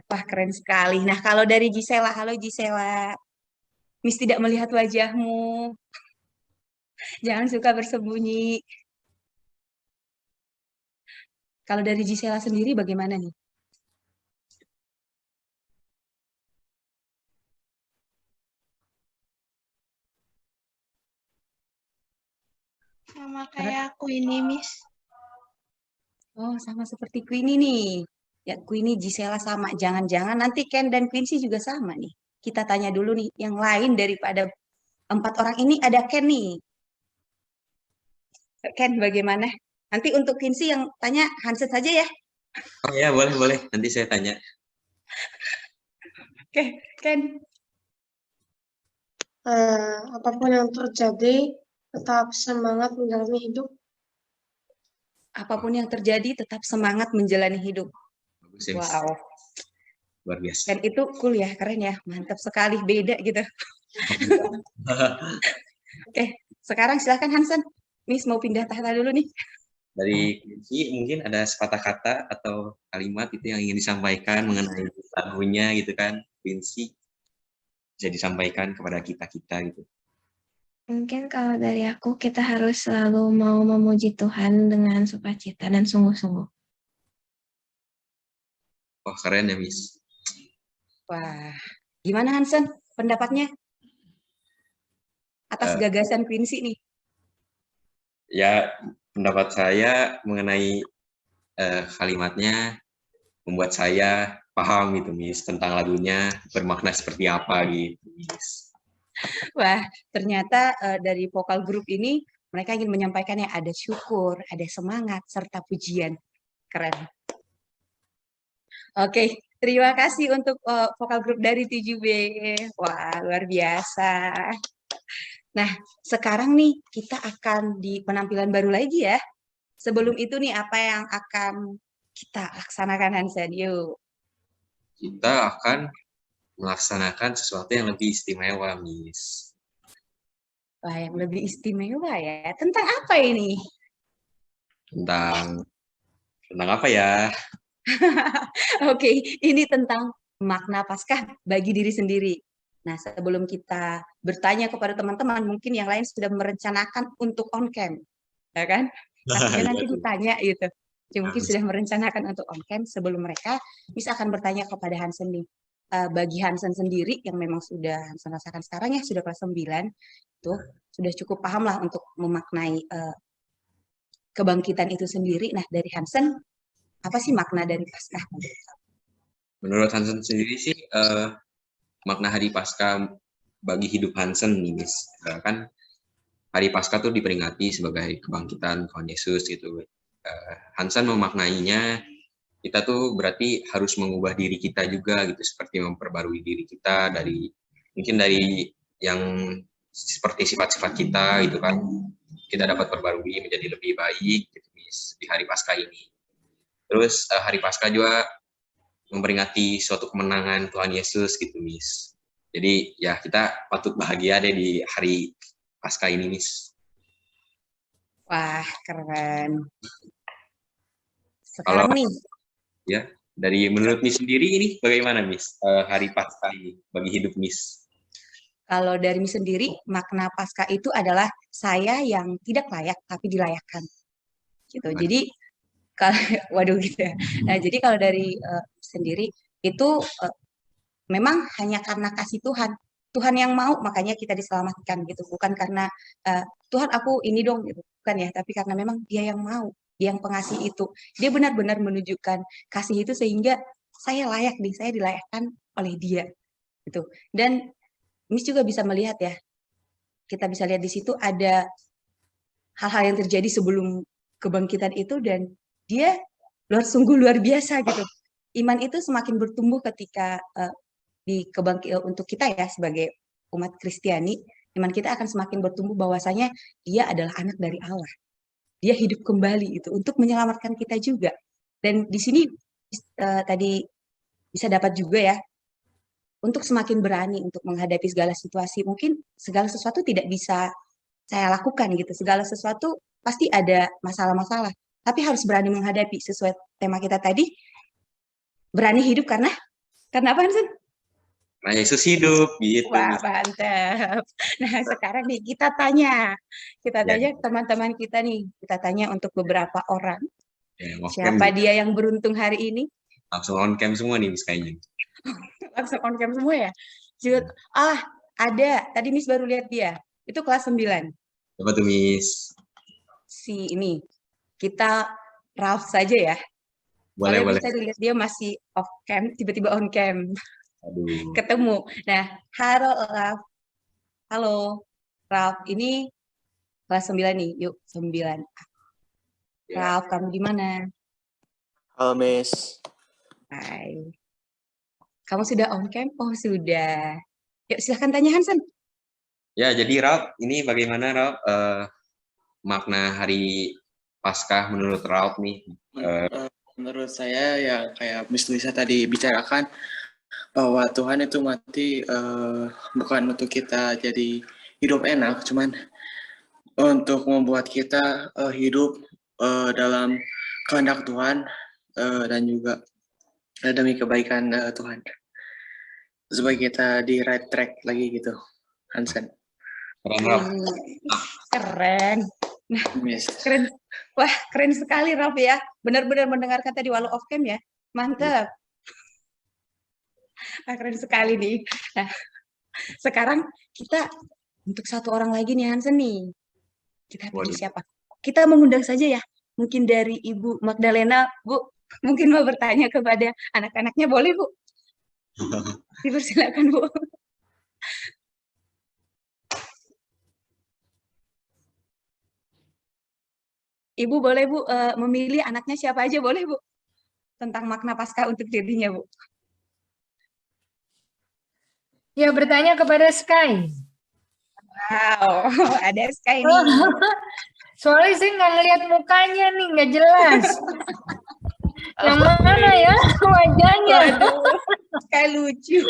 Wah, keren sekali. Nah, kalau dari Gisela, halo Gisela. Miss tidak melihat wajahmu. Jangan suka bersembunyi. Kalau dari Gisela sendiri bagaimana nih? Sama kayak aku ini, Miss. Oh, sama seperti Queenie nih. Ya, Queenie, Gisela sama. Jangan-jangan nanti Ken dan Quincy juga sama nih. Kita tanya dulu nih, yang lain daripada 4 orang ini ada Ken nih. Ken, bagaimana? Nanti untuk Quincy yang tanya Hansen saja ya. Oh ya, boleh. Nanti saya tanya. Oke, Ken. Apapun yang terjadi, tetap semangat menjalani hidup. Apapun yang terjadi, tetap semangat menjalani hidup. Bagus ya, Miss. Wow. Luar biasa. Dan itu cool ya, keren ya, mantap sekali, beda gitu. Oke, sekarang silakan Hansen. Miss mau pindah tahta dulu nih. Dari Quincy mungkin ada sepatah kata atau kalimat itu yang ingin disampaikan mengenai lagunya gitu kan, Quincy, bisa disampaikan kepada kita gitu. Mungkin kalau dari aku, kita harus selalu mau memuji Tuhan dengan sukacita dan sungguh-sungguh. Wah, keren ya, Miss. Wah, gimana Hansen pendapatnya atas gagasan Quincy nih? Ya, pendapat saya mengenai kalimatnya membuat saya paham gitu, Miss, tentang lagunya bermakna seperti apa gitu, Miss. Wah, ternyata dari vokal grup ini mereka ingin menyampaikannya ada syukur, ada semangat, serta pujian. Keren. Oke, terima kasih untuk vokal grup dari 7B. Wah, luar biasa. Nah, sekarang nih kita akan di penampilan baru lagi ya. Sebelum itu nih, apa yang akan kita laksanakan, Hansen? Yuk. Kita akan melaksanakan sesuatu yang lebih istimewa, Miss. Wah, yang lebih istimewa ya. Tentang apa ini? Tentang apa ya? Oke, ini tentang makna Paskah bagi diri sendiri. Nah, sebelum kita bertanya kepada teman-teman, mungkin yang lain sudah merencanakan untuk on cam, ya kan? Takutnya nanti ditanya gitu. Jadi mungkin sudah merencanakan untuk on cam. Sebelum mereka bisa akan bertanya kepada Hansen nih. Bagi Hansen sendiri yang memang sudah Hansen rasakan sekarang ya, sudah kelas 9, itu sudah cukup paham lah untuk memaknai kebangkitan itu sendiri. Nah, dari Hansen, apa sih makna dari Paskah? Menurut Hansen sendiri sih, makna hari Paskah bagi hidup Hansen nih, Miss. Kan hari Paskah tuh diperingati sebagai hari kebangkitan Tuhan Yesus gitu. Hansen memaknainya, kita tuh berarti harus mengubah diri kita juga gitu, seperti memperbarui diri kita mungkin dari yang seperti sifat-sifat kita gitu kan. Kita dapat perbarui menjadi lebih baik gitu, Miss, di hari Paskah ini. Terus hari Paskah juga memperingati suatu kemenangan Tuhan Yesus gitu, Miss. Jadi ya kita patut bahagia deh di hari Paskah ini, Miss. Wah, keren. Sekarang nih, ya, dari menurut Miss sendiri ini bagaimana, Miss, hari Paskah ini bagi hidup Miss? kalau dari Miss sendiri, makna Paskah itu adalah saya yang tidak layak tapi dilayakkan. Gitu. Jadi kalau waduh gitu ya. Nah, jadi kalau dari sendiri itu memang hanya karena kasih Tuhan. Tuhan yang mau makanya kita diselamatkan gitu. Bukan karena Tuhan aku ini dong gitu. Bukan ya, tapi karena memang Dia yang mau, Dia yang pengasih itu. Dia benar-benar menunjukkan kasih itu sehingga saya layak nih, saya dilayakkan oleh Dia gitu. Dan Miss juga bisa melihat ya. Kita bisa lihat di situ ada hal-hal yang terjadi sebelum kebangkitan itu dan dia sungguh luar biasa gitu. Iman itu semakin bertumbuh ketika untuk kita ya sebagai umat Kristiani, iman kita akan semakin bertumbuh bahwasanya dia adalah anak dari Allah. Dia hidup kembali itu untuk menyelamatkan kita juga. Dan di sini tadi bisa dapat juga ya untuk semakin berani untuk menghadapi segala situasi. Mungkin segala sesuatu tidak bisa saya lakukan gitu. Segala sesuatu pasti ada masalah-masalah. Tapi harus berani menghadapi sesuai tema kita tadi. Berani hidup karena apa Hansen? Karena Yesus hidup gitu. Wah, mantap. Nah, sekarang nih kita tanya teman-teman kita nih. Kita tanya untuk beberapa orang. Ya, siapa dia yang beruntung hari ini? Langsung on cam semua nih Miss kayaknya. Langsung on cam semua ya? Ada. Tadi Miss baru lihat dia. Itu kelas 9. Coba tuh Miss. Si ini. Kita Ralph saja ya. Boleh. Bisa dilihat dia masih off cam, tiba-tiba on cam. Aduh. Ketemu. Nah, halo Ralph. Halo. Ralph, ini kelas 9 nih. Yuk, 9. Ralph, kamu di mana? Halo, Miss. Hai. Kamu sudah on cam? Oh, sudah. Yuk, silahkan tanya Hansen. Ya, jadi Ralph, ini bagaimana Ralph makna hari Paskah menurut Ralph nih? Menurut saya ya kayak Miss Luisa tadi bicarakan bahwa Tuhan itu mati bukan untuk kita jadi hidup enak, cuman untuk membuat kita hidup dalam kehendak Tuhan dan juga demi kebaikan Tuhan. Supaya kita di right track lagi gitu, Hansen. Keren. Nah, keren. Wah, keren sekali Ralph ya. Benar-benar mendengarkan tadi walau off cam ya. Mantap. Nah, keren sekali nih. Nah, sekarang kita untuk satu orang lagi nih Hansen nih. Kita pilih siapa? Kita mengundang saja ya. Mungkin dari Ibu Magdalena, Bu. Mungkin mau bertanya kepada anak-anaknya, boleh Bu? Dipersilakan Bu. Ibu boleh Bu memilih anaknya siapa aja boleh Bu? Tentang makna Paskah untuk dirinya Bu. Ya, bertanya kepada Sky. Wow, ada Sky nih. Soalnya saya nggak ngeliat mukanya nih, nggak jelas. Yang mana ya wajahnya? Waduh, kayak lucu.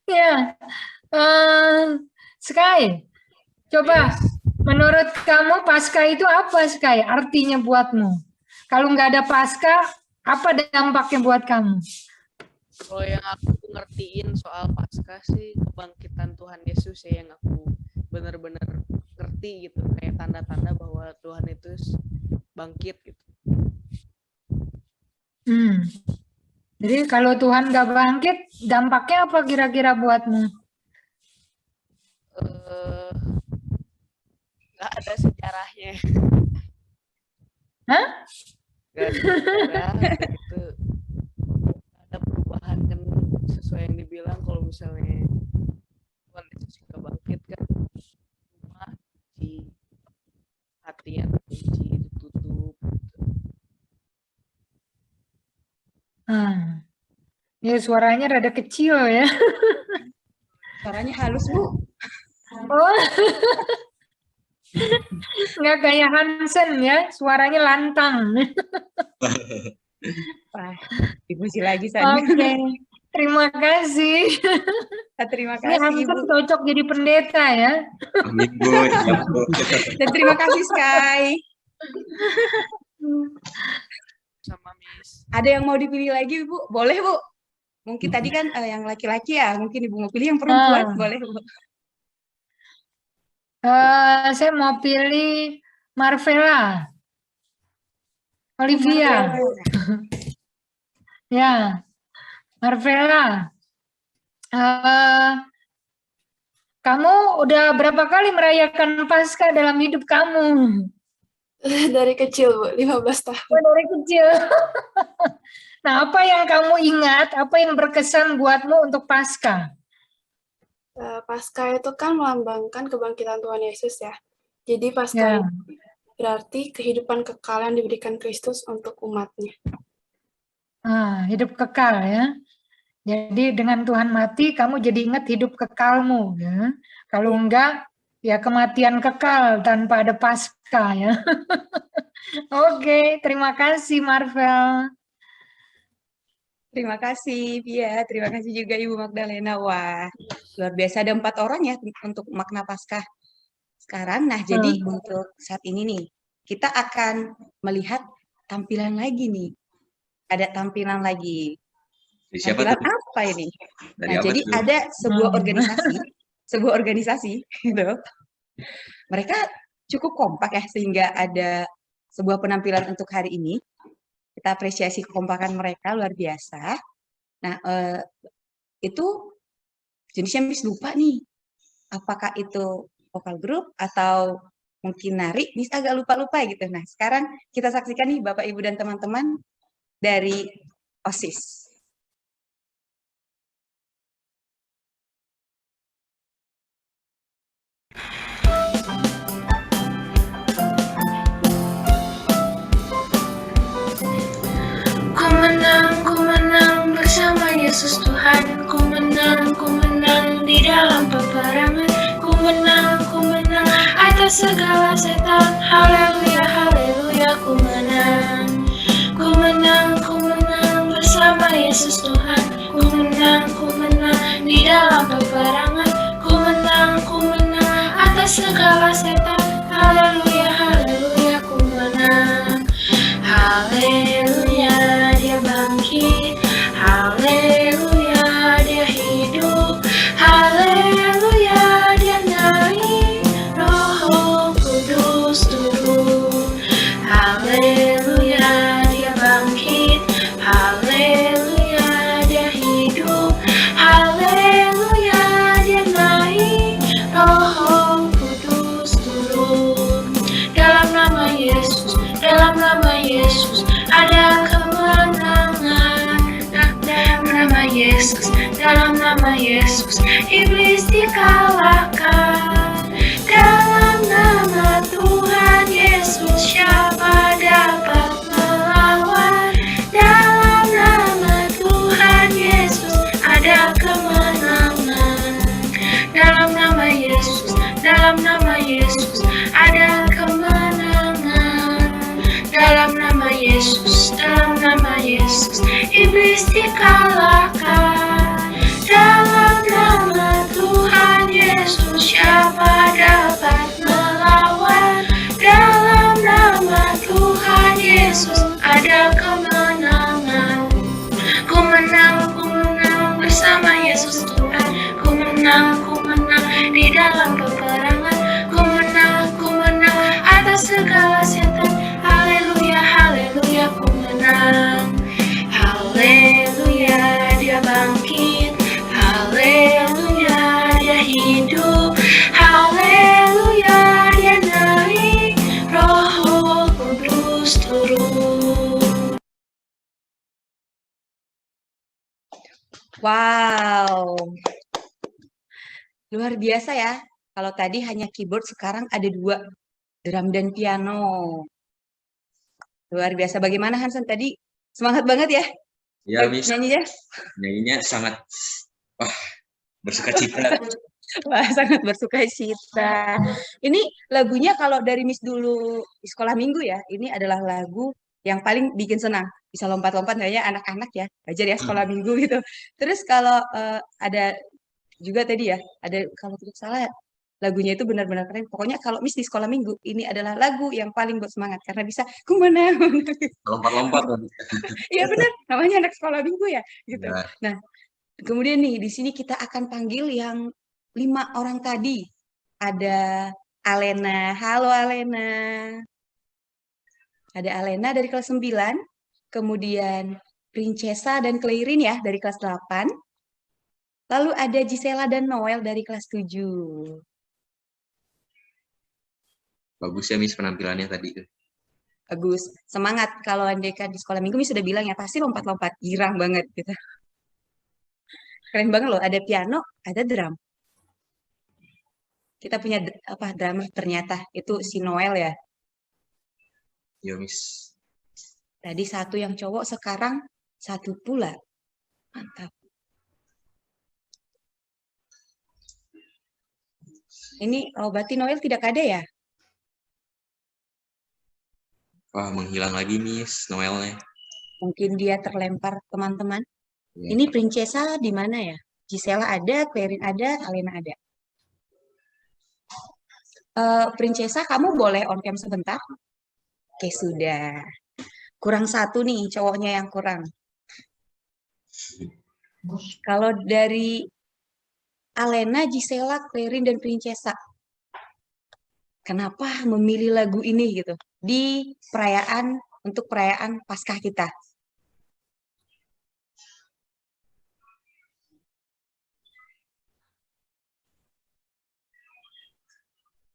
Ya, Sky, coba menurut kamu Paskah itu apa, Sky? Artinya buatmu? Kalau nggak ada Paskah, apa dampaknya buat kamu? Kalau yang aku ngertiin soal Paskah sih kebangkitan Tuhan Yesus ya, yang aku benar-benar ngerti gitu, kayak tanda-tanda bahwa Tuhan itu bangkit gitu. Jadi kalau Tuhan nggak bangkit, dampaknya apa kira-kira buatmu? Nggak ada sejarahnya. Hah? Nggak ada sejarah gitu. Ada perubahan kan, sesuai yang dibilang kalau misalnya Tuhan Yesus nggak bangkit kan, rumah di hati yang kunci ditutup. Ya suaranya rada kecil ya. Suaranya halus, Bu. Oh. Nggak kayak Hansen ya, suaranya lantang. Wah, dipuji lagi saya. Oke, terima kasih. Terima Ini kasih, Hansen Ibu. cocok jadi pendeta ya. Amin, Bu. Siap, Bu. Dan terima kasih, Sky. Sama Miss. Ada yang mau dipilih lagi, Bu? Boleh, Bu. Mungkin tadi kan yang laki-laki ya, mungkin Ibu mau pilih yang perempuan, boleh, Bu. Saya mau pilih Marvela. Olivia. Ya, Marvela. Kamu udah berapa kali merayakan Paskah dalam hidup kamu? Dari kecil, Bu, 15 tahun. Oh, dari kecil. Nah, apa yang kamu ingat, apa yang berkesan buatmu untuk Paskah? Paskah itu kan melambangkan kebangkitan Tuhan Yesus ya. Jadi Paskah itu berarti kehidupan kekal yang diberikan Kristus untuk umatnya. Hidup kekal ya. Jadi dengan Tuhan mati, kamu jadi ingat hidup kekalmu. Ya. Kalau enggak, ya kematian kekal tanpa ada Paskah ya. Oke, terima kasih Marvel. Terima kasih, Pia. Terima kasih juga Ibu Magdalena. Wah, luar biasa. Ada 4 orang ya untuk makna Paskah sekarang. Nah, jadi untuk saat ini nih, kita akan melihat tampilan lagi nih. Ada tampilan lagi. Siapa Tampilan tuh? apa ini? Dari Nah, apa jadi tuh? ada sebuah organisasi, gitu. Mereka cukup kompak ya, sehingga ada sebuah penampilan untuk hari ini. Kita apresiasi kekompakan mereka, luar biasa. Nah, itu jenisnya Miss lupa nih. Apakah itu vokal grup atau mungkin nari? Miss agak lupa-lupa gitu. Nah, sekarang kita saksikan nih Bapak, Ibu, dan teman-teman dari OSIS. Ku menang bersama Yesus Tuhan. Ku menang di dalam peperangan. Ku menang atas segala setan. Haleluya, haleluya, ku menang. Ku menang bersama Yesus Tuhan. Ku menang di dalam peperangan. Ku menang atas segala setan. Haleluya, haleluya, ku menang. Haleluya, dia bangkit. Haleluya, dia hidup. Haleluya, dia naik. Roh Kudus turun. Haleluya, dia bangkit. Haleluya, dia hidup. Haleluya, dia naik. Roh Kudus turun. Dalam nama Yesus ada kemenangan. Dalam nama Yesus iblis dikalahkan. Dalam nama Tuhan Yesus siapa dapat melawan? Dalam nama Tuhan Yesus ada kemenangan. Dalam nama Yesus ada kemenangan. Yesus, iblis dikalahkan. Dalam nama Tuhan Yesus, siapa dapat melawan? Dalam nama Tuhan Yesus, ada kemenangan. Ku menang bersama Yesus Tuhan. Ku menang di dalam peperangan. Ku menang atas segala setan. Haleluya, haleluya, ku menang. Haleluya, dia bangkit. Haleluya, dia hidup. Haleluya, dia naik. Roh Kudus turun. Wow, luar biasa ya. Kalau tadi hanya keyboard, sekarang ada 2, drum dan piano. Luar biasa. Bagaimana Hansen tadi? Semangat banget ya? Ya, Miss. Nyanyinya? Nyanyinya sangat bersuka cita. Wah, sangat bersuka cita. Ini lagunya kalau dari Miss dulu di sekolah minggu ya, ini adalah lagu yang paling bikin senang. Bisa lompat-lompat kayaknya anak-anak ya, belajar ya sekolah minggu gitu. Terus kalau ada juga tadi ya, ada kalau tidak salah lagunya itu benar-benar keren. Pokoknya kalau Miss di sekolah minggu, ini adalah lagu yang paling buat semangat karena bisa kumana. Lompat-lompat. Iya benar, namanya anak sekolah minggu ya, gitu. Ya. Nah, kemudian nih di sini kita akan panggil yang 5 orang tadi. Ada Alena. Halo Alena. Ada Alena dari kelas 9, kemudian Princesa dan Clairin ya dari kelas 8. Lalu ada Gisela dan Noel dari kelas 7. Bagus ya Miss penampilannya tadi. Bagus, semangat. Kalau Andeka di sekolah minggu Miss sudah bilang ya, pasti lompat-lompat, girang banget gitu. Keren banget loh, ada piano, ada drum. Kita punya drummer ternyata, itu si Noel ya. Yo Miss. Tadi 1 yang cowok, sekarang 1 pula. Mantap. Ini berarti Noel tidak ada ya? Wah, menghilang lagi Miss Noelnya. Mungkin dia terlempar teman-teman. Ya. Ini Princesa di mana ya? Gisela ada, Clairin ada, Alena ada. Princesa, kamu boleh on cam sebentar? Oke, sudah. Kurang 1 nih, cowoknya yang kurang. Kalau dari Alena, Gisela, Clairin, dan Princesa, kenapa memilih lagu ini gitu di perayaan untuk perayaan Paskah kita?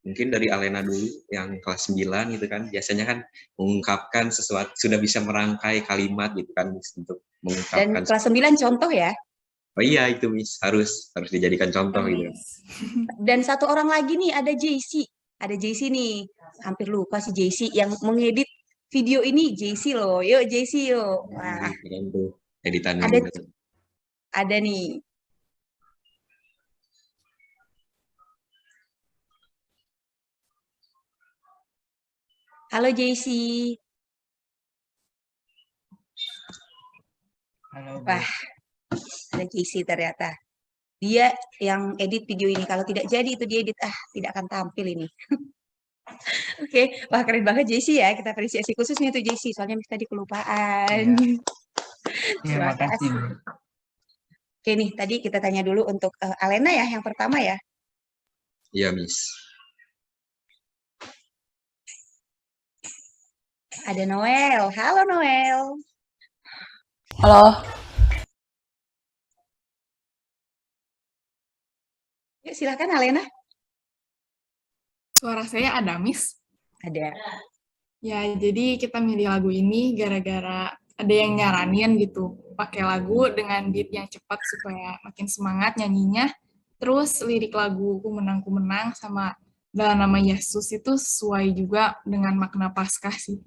Mungkin dari Alena dulu yang kelas 9 gitu kan. Biasanya kan mengungkapkan sesuatu, sudah bisa merangkai kalimat gitu kan Miss, untuk mengungkapkan. Dan kelas 9 contoh ya. Oh iya itu Miss, harus dijadikan contoh gitu. Dan 1 orang lagi nih, ada JC. Ada JC nih, hampir lupa si JC yang mengedit video ini. JC loh, yuk JC yuk. Wah, Keren tuh editannya. ada nih. Halo JC. Halo, Bu. Wah, ada JC ternyata. Dia yang edit video ini. Kalau tidak jadi itu diedit, tidak akan tampil ini. Oke, wah keren banget JC ya. Kita apresiasi khususnya untuk JC. Soalnya tadi kelupaan. Terima kasih, Bu. Oke nih, tadi kita tanya dulu untuk Alena ya, yang pertama ya. Iya Miss. Ada Noel. Halo Noel. Halo. Yuk, silakan Alena. Suara saya ada, Miss? Ada. Ya, jadi kita milih lagu ini gara-gara ada yang nyaranin gitu. Pakai lagu dengan beat yang cepat supaya makin semangat nyanyinya. Terus lirik lagu Ku Menang sama Dalam Nama Yesus itu sesuai juga dengan makna Paskah sih.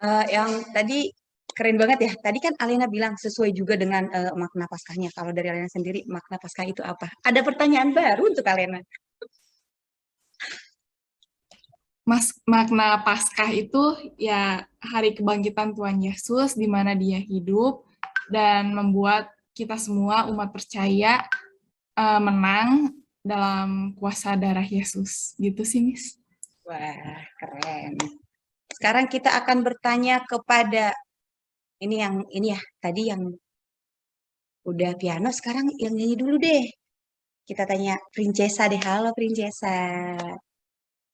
Yang tadi keren banget ya. Tadi kan Alena bilang sesuai juga dengan makna Paskahnya. Kalau dari Alena sendiri, makna Paskah itu apa? Ada pertanyaan baru untuk Alena. makna Paskah itu ya hari kebangkitan Tuhan Yesus di mana dia hidup dan membuat kita semua umat percaya menang dalam kuasa darah Yesus. Gitu sih, Miss. Wah, keren. Sekarang kita akan bertanya kepada ini ya, tadi yang udah piano, sekarang yang nyanyi dulu deh. Kita tanya Princesa deh. Halo Princesa.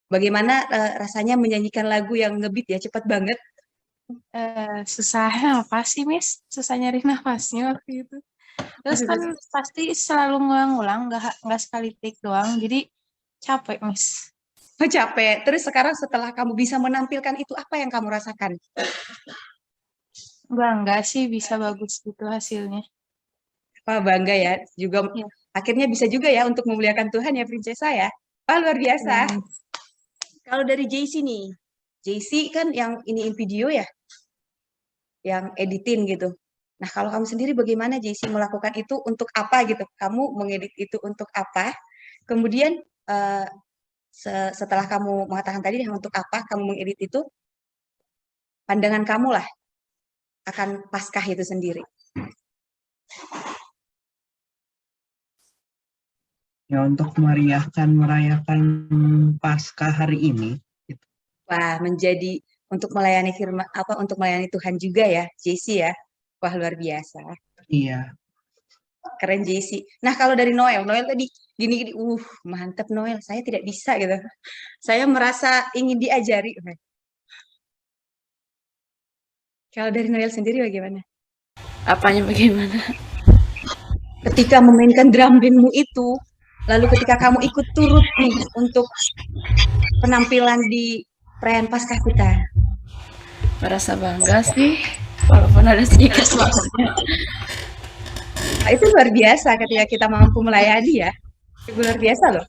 Bagaimana rasanya menyanyikan lagu yang ngebeat ya, cepat banget? Susahnya apa sih, Miss? Susah nyari nafasnya waktu itu. Terus kan pasti selalu ngulang-ngulang, nggak sekali take doang, jadi capek, Miss. Oh, capek. Terus sekarang setelah kamu bisa menampilkan itu, apa yang kamu rasakan? Bangga sih bisa bagus gitu hasilnya. Wah, bangga ya. Juga akhirnya bisa juga ya untuk memuliakan Tuhan ya, Princesa ya. Wah, luar biasa. Kalau dari JC nih, JC kan yang iniin video ya, yang editin gitu. Nah, kalau kamu sendiri bagaimana JC melakukan itu untuk apa gitu? Kamu mengedit itu untuk apa? Kemudian setelah kamu mengatakan tadi untuk apa kamu mengedit itu, pandangan kamu lah akan Paskah itu sendiri. Ya, untuk merayakan Paskah hari ini. Wah, menjadi untuk melayani firman untuk melayani Tuhan juga ya, JC ya. Wah, luar biasa. Iya. Keren JC. Nah, kalau dari Noel tadi gini, mantep Noel. Saya tidak bisa gitu. Saya merasa ingin diajari. Kalau dari Noel sendiri bagaimana? Apanya bagaimana? Ketika memainkan drum bandmu itu, lalu ketika kamu ikut turut nih untuk penampilan di perayaan Paskah kita. Merasa bangga sih, walaupun ada sedikit semangatnya. Nah, itu luar biasa ketika kita mampu melayani ya. Itu luar biasa loh.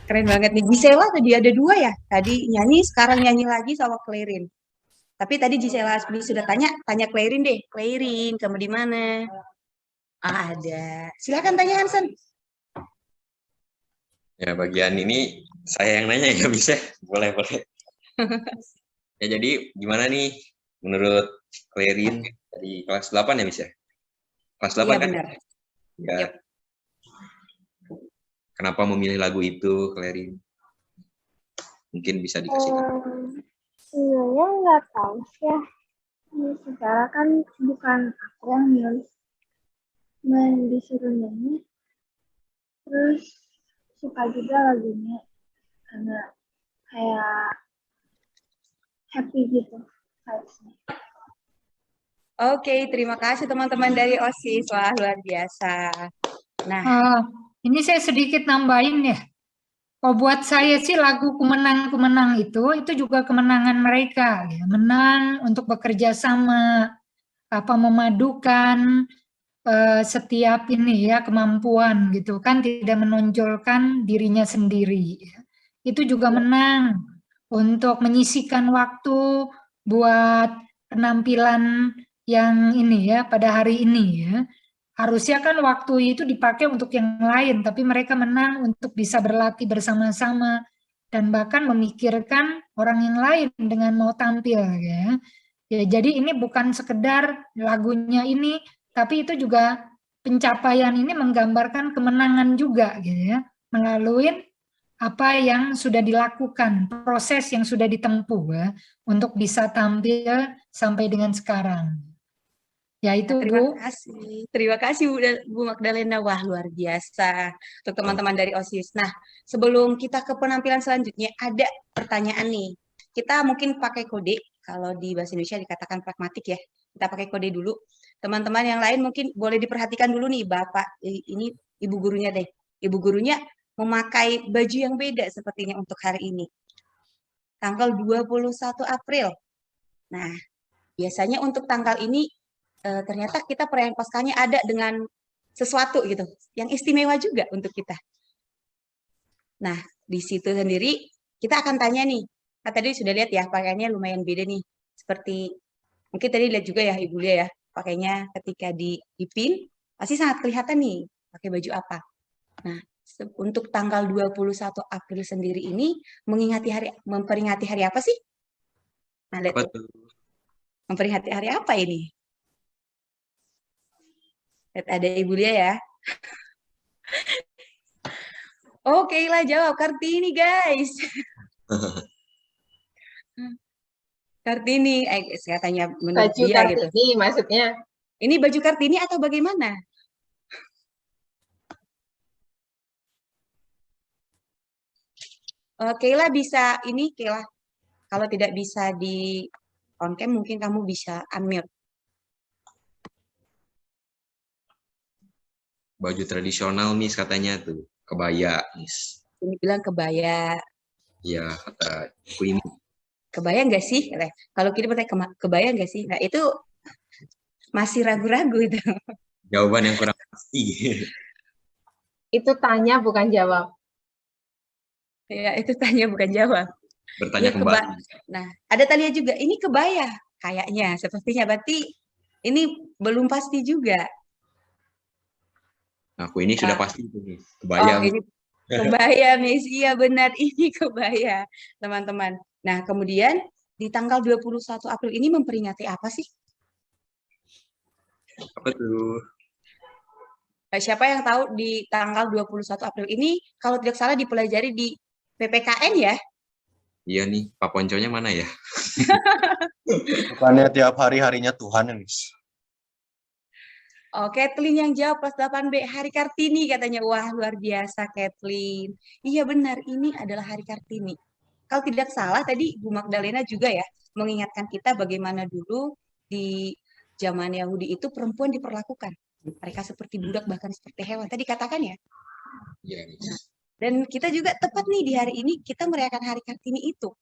Keren banget nih. Gisela tadi ada 2 ya. Tadi nyanyi, sekarang nyanyi lagi sama Clarin. Tapi tadi Gisela sudah tanya Clarin deh. Clarin, kamu di mana? Ada. Silakan tanya Hansen. Ya, bagian ini saya yang nanya ya, bisa? Boleh. Ya, jadi gimana nih menurut Clarin dari kelas 8 ya, Miss ya? Kelas 8 iya, kan? Benar. Ya. Yep. Kenapa memilih lagu itu, Clarin? Mungkin bisa dikasih tahu. Sebenarnya nggak tahu sih ya. Secara kan bukan aku yang nulis. Disuruh nyanyi. Terus suka juga lagunya. Karena kayak happy gitu. Oke, terima kasih teman-teman dari OSIS. Wah, luar biasa. Nah, ini saya sedikit nambahin ya. Oh, buat saya sih lagu Kumenang itu juga kemenangan mereka. Ya. Menang untuk bekerja sama, memadukan setiap ini ya kemampuan gitu kan, tidak menonjolkan dirinya sendiri. Ya. Itu juga menang untuk menyisihkan waktu buat penampilan yang ini ya pada hari ini ya. Harusnya kan waktu itu dipakai untuk yang lain, tapi mereka menang untuk bisa berlatih bersama-sama dan bahkan memikirkan orang yang lain dengan mau tampil ya. Ya, jadi ini bukan sekedar lagunya ini, tapi itu juga pencapaian ini menggambarkan kemenangan juga gitu ya, melalui apa yang sudah dilakukan, proses yang sudah ditempuh ya, untuk bisa tampil sampai dengan sekarang. Ya itu Bu. Terima kasih Bu Magdalena. Wah, luar biasa untuk teman-teman dari OSIS. Nah, sebelum kita ke penampilan selanjutnya, ada pertanyaan nih. Kita mungkin pakai kode, kalau di bahasa Indonesia dikatakan pragmatik ya. Kita pakai kode dulu. Teman-teman yang lain mungkin boleh diperhatikan dulu nih, Bapak, ini Ibu gurunya deh. Ibu gurunya memakai baju yang beda sepertinya untuk hari ini. Tanggal 21 April. Nah, biasanya untuk tanggal ini ternyata kita perayaan Paskahnya ada dengan sesuatu gitu, yang istimewa juga untuk kita. Nah, di situ sendiri kita akan tanya nih, tadi sudah lihat ya pakaiannya lumayan beda nih, seperti mungkin tadi lihat juga ya Ibu Lia ya, pakainya ketika dipin pasti sangat kelihatan nih pakai baju apa. Nah, untuk tanggal 21 April sendiri ini memperingati hari apa sih? Nah, lihat Apa tuh. tuh? Memperingati hari apa ini? Lihat ada Ibu Lia ya. Oke lah, jawab Kartini guys. Kartini, saya tanya menurut Baju dia gitu. Kartini maksudnya. Ini baju Kartini atau bagaimana? Keila bisa ini, Keila. Kalau tidak bisa di on cam, mungkin kamu bisa unmute. Baju tradisional, Miss, katanya tuh. Kebaya, Miss. Ini bilang kebaya. Iya, kata aku ini. Kebaya nggak sih? Kalau kita bertanya kebaya nggak sih? Nah, itu masih ragu-ragu itu. Jawaban yang kurang pasti. Itu tanya bukan jawab. Ya, itu tanya bukan jawab. Bertanya Ya, kembali. Nah, ada Talia juga. Ini kebaya kayaknya. Sepertinya berarti ini belum pasti juga. Aku ini sudah pasti itu, Miss. Kebaya. Oh, ini kebaya, Miss. Iya benar, ini kebaya, teman-teman. Nah, kemudian di tanggal 21 April ini memperingati apa sih? Apa tuh? Siapa yang tahu di tanggal 21 April ini, kalau tidak salah dipelajari di PPKN ya? Iya nih, Pak Ponconya mana ya? Bukannya tiap hari-harinya Tuhan ya, Miss? Oh, Kathleen yang jawab kelas 8B, Hari Kartini katanya. Wah, luar biasa Kathleen. Iya benar, ini adalah Hari Kartini. Kalau tidak salah tadi Bu Magdalena juga ya mengingatkan kita bagaimana dulu di zaman Yahudi itu perempuan diperlakukan. Mereka seperti budak bahkan seperti hewan. Tadi katakan ya. Iya, Miss. Dan kita juga tepat nih di hari ini kita merayakan Hari Kartini itu.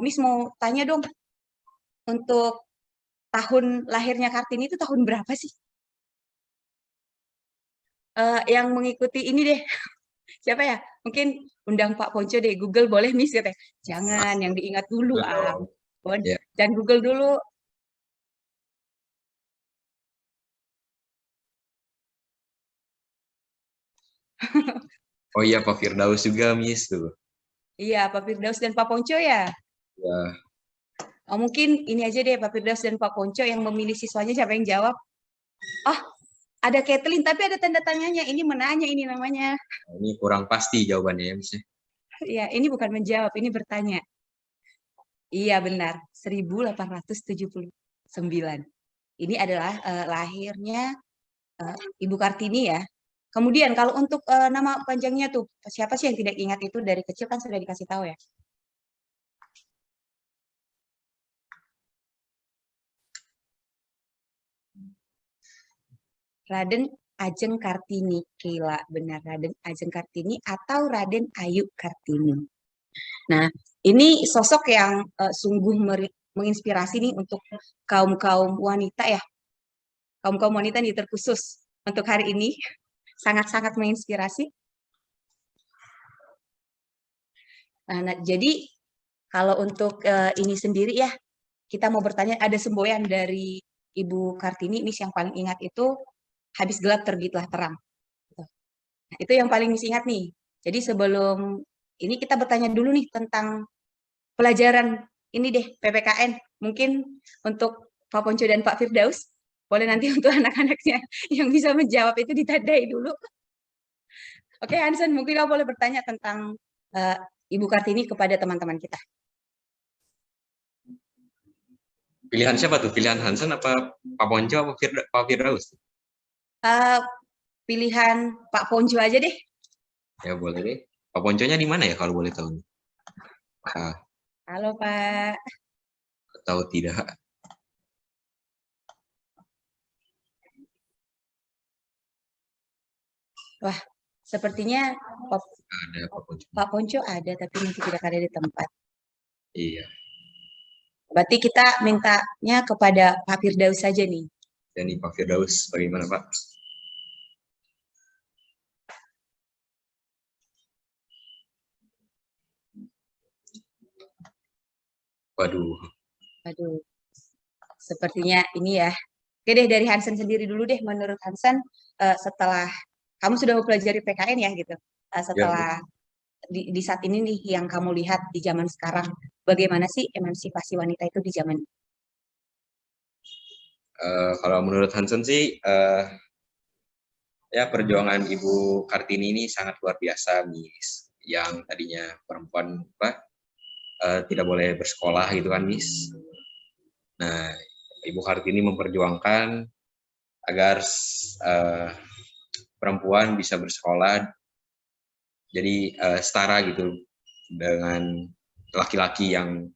Miss mau tanya dong, untuk tahun lahirnya Kartini itu tahun berapa sih? Yang mengikuti ini deh, siapa ya? Mungkin undang Pak Ponco deh, Google boleh Miss katanya. Jangan, yang diingat dulu Ya. Dan Google dulu. Oh iya, Pak Firdaus juga, Miss tuh. Iya, Pak Firdaus dan Pak Ponco ya. Ya. Oh, mungkin ini aja deh, Pak Firdaus dan Pak Ponco yang memilih siswanya siapa yang jawab? Oh, ada Kathleen, tapi ada tanda tanyanya. Ini menanya ini namanya. Ini kurang pasti jawabannya ya, Miss. Iya, ini bukan menjawab, ini bertanya. Iya benar, 1879. Ini adalah lahirnya Ibu Kartini ya. Kemudian kalau untuk nama panjangnya tuh, siapa sih yang tidak ingat itu dari kecil kan sudah dikasih tahu ya. Raden Ajeng Kartini, Keila, benar Raden Ajeng Kartini atau Raden Ayu Kartini. Nah, ini sosok yang sungguh menginspirasi nih untuk kaum-kaum wanita ya. Kaum-kaum wanita nih terkhusus untuk hari ini. Sangat-sangat menginspirasi. Nah, jadi kalau untuk ini sendiri ya, kita mau bertanya, ada semboyan dari Ibu Kartini, Miss yang paling ingat itu, habis gelap terbitlah terang. Nah, itu yang paling Miss ingat nih. Jadi sebelum ini kita bertanya dulu nih tentang pelajaran ini deh, PPKN. Mungkin untuk Pak Ponco dan Pak Firdaus, boleh nanti untuk anak-anaknya yang bisa menjawab itu ditandai dulu. Oke, Hansen, mungkin kamu boleh bertanya tentang Ibu Kartini kepada teman-teman kita. Pilihan siapa tuh? Pilihan Hansen apa Pak Ponco apa Pak Firdaus? Pilihan Pak Ponco aja deh. Ya boleh deh. Pak Ponconya di mana ya kalau boleh tahu? Halo Pak. Tahu tidak? Wah, sepertinya ada Pak Ponco ada, tapi mungkin tidak ada di tempat. Iya. Berarti kita mintanya kepada Pak Firdaus saja nih. Dan Pak Firdaus, bagaimana Pak? Waduh. Waduh. Sepertinya ini ya. Oke deh, dari Hansen sendiri dulu deh. Menurut Hansen, setelah kamu sudah mempelajari PKN ya gitu. Ya, Setelah di saat ini nih yang kamu lihat di zaman sekarang, bagaimana sih emansipasi wanita itu di zaman ini? Kalau menurut Hansen sih, ya perjuangan Ibu Kartini ini sangat luar biasa, Miss. Yang tadinya perempuan tidak boleh bersekolah gitu kan, Miss. Nah, Ibu Kartini memperjuangkan agar perempuan bisa bersekolah jadi setara gitu dengan laki-laki yang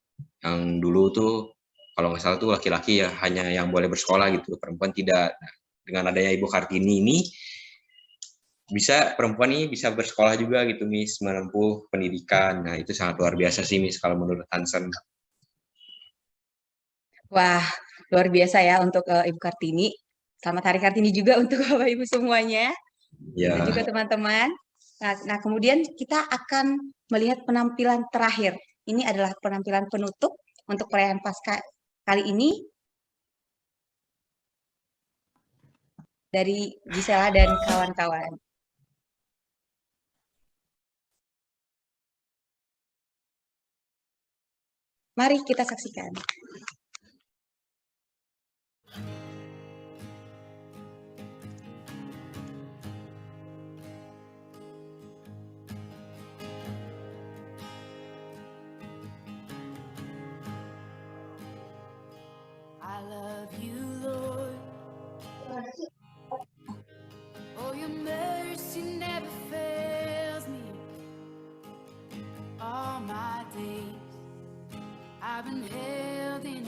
dulu tuh kalau nggak salah tuh laki-laki ya hanya yang boleh bersekolah gitu, perempuan tidak. Nah, dengan adanya Ibu Kartini ini perempuan ini bisa bersekolah juga gitu, Miss, menempuh pendidikan. Nah, itu sangat luar biasa sih, Miss, kalau menurut Hansen. Wah, luar biasa ya untuk Ibu Kartini. Selamat Hari Kartini juga untuk Bapak Ibu semuanya. Ya. Dan juga teman-teman. Nah, kemudian kita akan melihat penampilan terakhir. Ini adalah penampilan penutup untuk perayaan Paskah kali ini dari Gisela dan kawan-kawan. Mari kita saksikan. I love you, Lord. Oh, your mercy never fails me. All my days I've been held in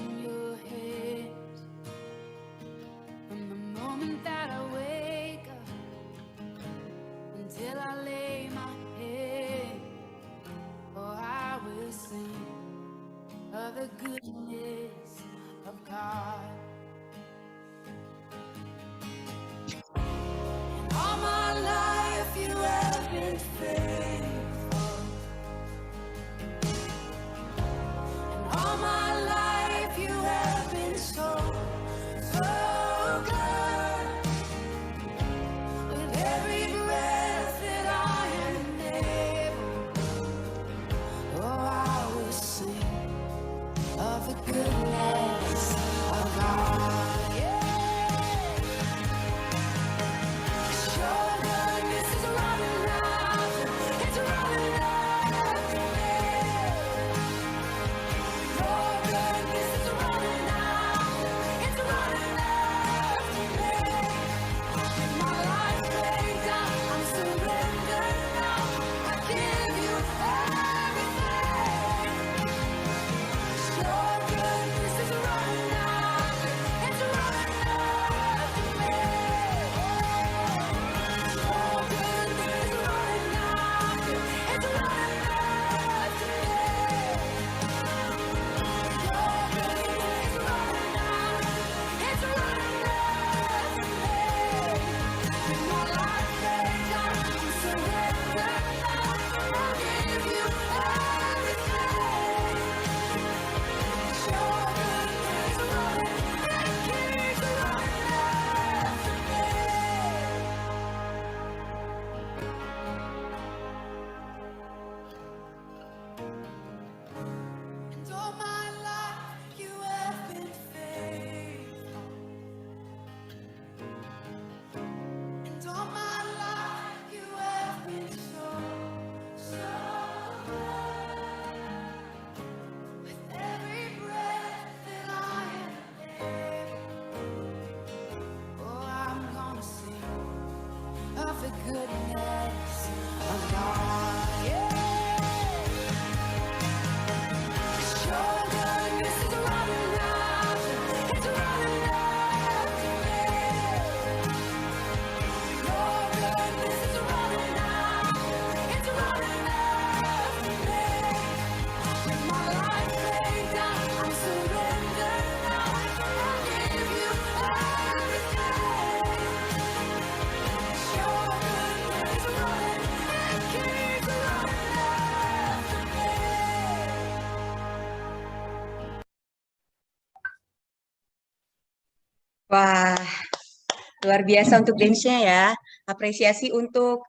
Luar biasa untuk dance-nya ya. Apresiasi untuk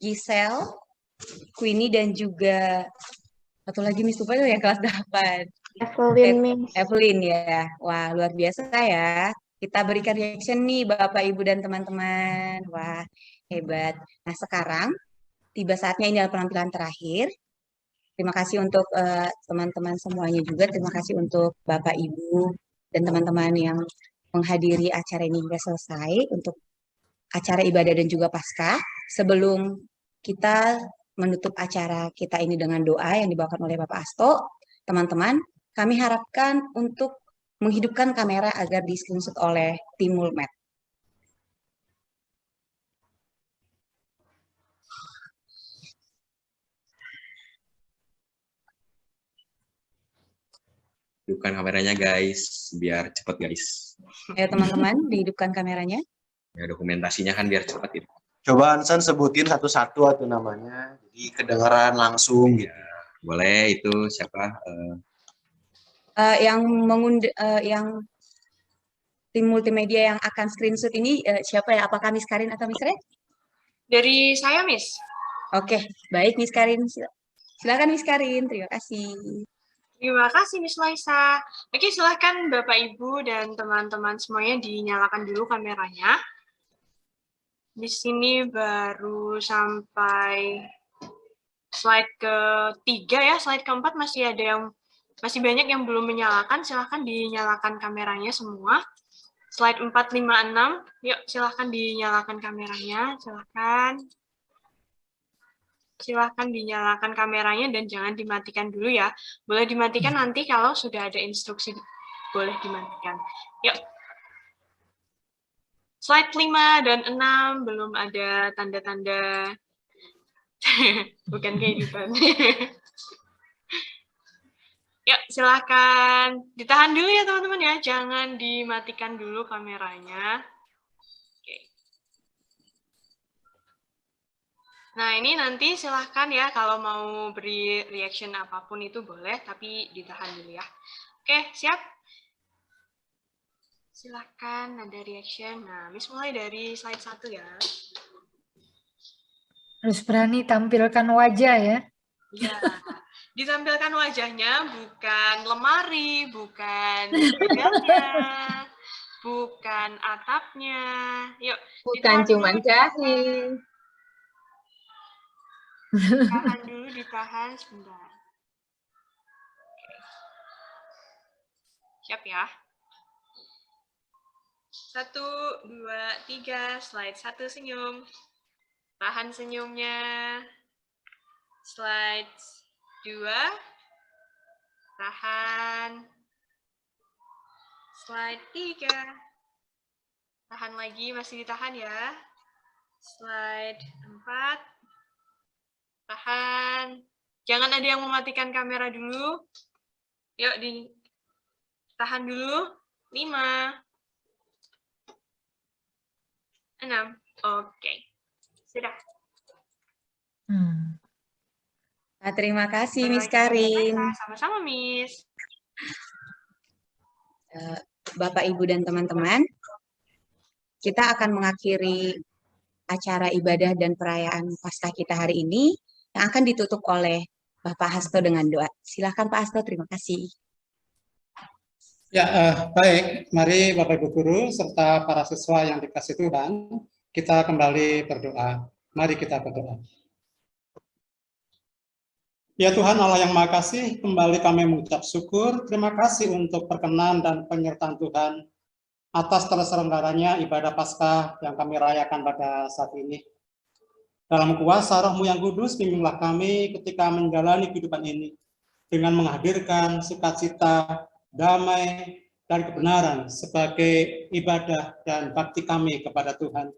Giselle, Queenie, dan juga satu lagi Miss lupa itu yang kelas 8. Evelyn, Miss. Evelyn ya. Wah, luar biasa ya. Kita berikan reaction nih Bapak, Ibu, dan teman-teman. Wah, hebat. Nah, sekarang tiba saatnya ini adalah penampilan terakhir. Terima kasih untuk teman-teman semuanya juga. Terima kasih untuk Bapak, Ibu, dan teman-teman yang menghadiri acara ini hingga selesai untuk acara ibadah dan juga Paskah. Sebelum kita menutup acara kita ini dengan doa yang dibawakan oleh Bapak Asto, teman-teman, kami harapkan untuk menghidupkan kamera agar di-screenshot oleh tim Mulmed. Hidupkan kameranya guys, biar cepet guys. Ayo teman-teman, dihidupkan kameranya. Ya, dokumentasinya kan biar cepet gitu. Coba Ansan sebutin satu-satu atau namanya, jadi kedengaran langsung gitu. Boleh, itu siapa? Yang tim multimedia yang akan screenshot ini siapa ya? Apakah Miss Karin atau Miss Red? Dari saya, Miss. Oke, baik Miss Karin. Silakan Miss Karin, terima kasih. Terima kasih, Miss Laisa. Oke, silahkan Bapak, Ibu, dan teman-teman semuanya dinyalakan dulu kameranya. Di sini baru sampai slide ketiga ya, slide keempat masih banyak yang belum menyalakan. Silahkan dinyalakan kameranya semua. Slide 4, 5, 6, yuk silahkan dinyalakan kameranya, silahkan. Silahkan dinyalakan kameranya dan jangan dimatikan dulu ya. Boleh dimatikan nanti kalau sudah ada instruksi boleh dimatikan. Yuk. Slide 5 dan 6 belum ada tanda-tanda bukan kehidupan. Yuk, silahkan ditahan dulu ya teman-teman ya. Jangan dimatikan dulu kameranya. Nah, ini nanti silahkan ya, kalau mau beri reaction apapun itu boleh, tapi ditahan dulu ya. Oke, siap? Silahkan ada reaction. Nah, Miss mulai dari slide 1 ya. Harus berani tampilkan wajah ya. Iya, ditampilkan wajahnya, bukan lemari, bukan mejalnya, bukan atapnya. Yuk, bukan cuma jahit. Ditahan dulu, ditahan sebentar. Siap ya. 1, 2, 3, slide 1 senyum. Tahan senyumnya. Slide 2. Tahan. Slide 3. Tahan lagi, masih ditahan ya. Slide 4. Tahan. Jangan ada yang mematikan kamera dulu. Yuk, ditahan dulu. 5. 6. Oke. Sudah. Nah, terima kasih Miss Karin. Sama-sama, Miss. Bapak, Ibu, dan teman-teman, kita akan mengakhiri acara ibadah dan perayaan Paskah kita hari ini yang akan ditutup oleh Bapak Hasto dengan doa. Silakan Pak Hasto, terima kasih. Ya, baik. Mari Bapak Ibu Guru serta para siswa yang dikasih Tuhan, kita kembali berdoa. Mari kita berdoa. Ya Tuhan Allah yang Maha Kasih, kembali kami mengucap syukur. Terima kasih untuk perkenan dan penyertaan Tuhan atas terselenggaranya ibadah Paskah yang kami rayakan pada saat ini. Dalam kuasa Roh-Mu yang kudus, bimbinglah kami ketika menjalani kehidupan ini dengan menghadirkan sukacita, damai, dan kebenaran sebagai ibadah dan bakti kami kepada Tuhan.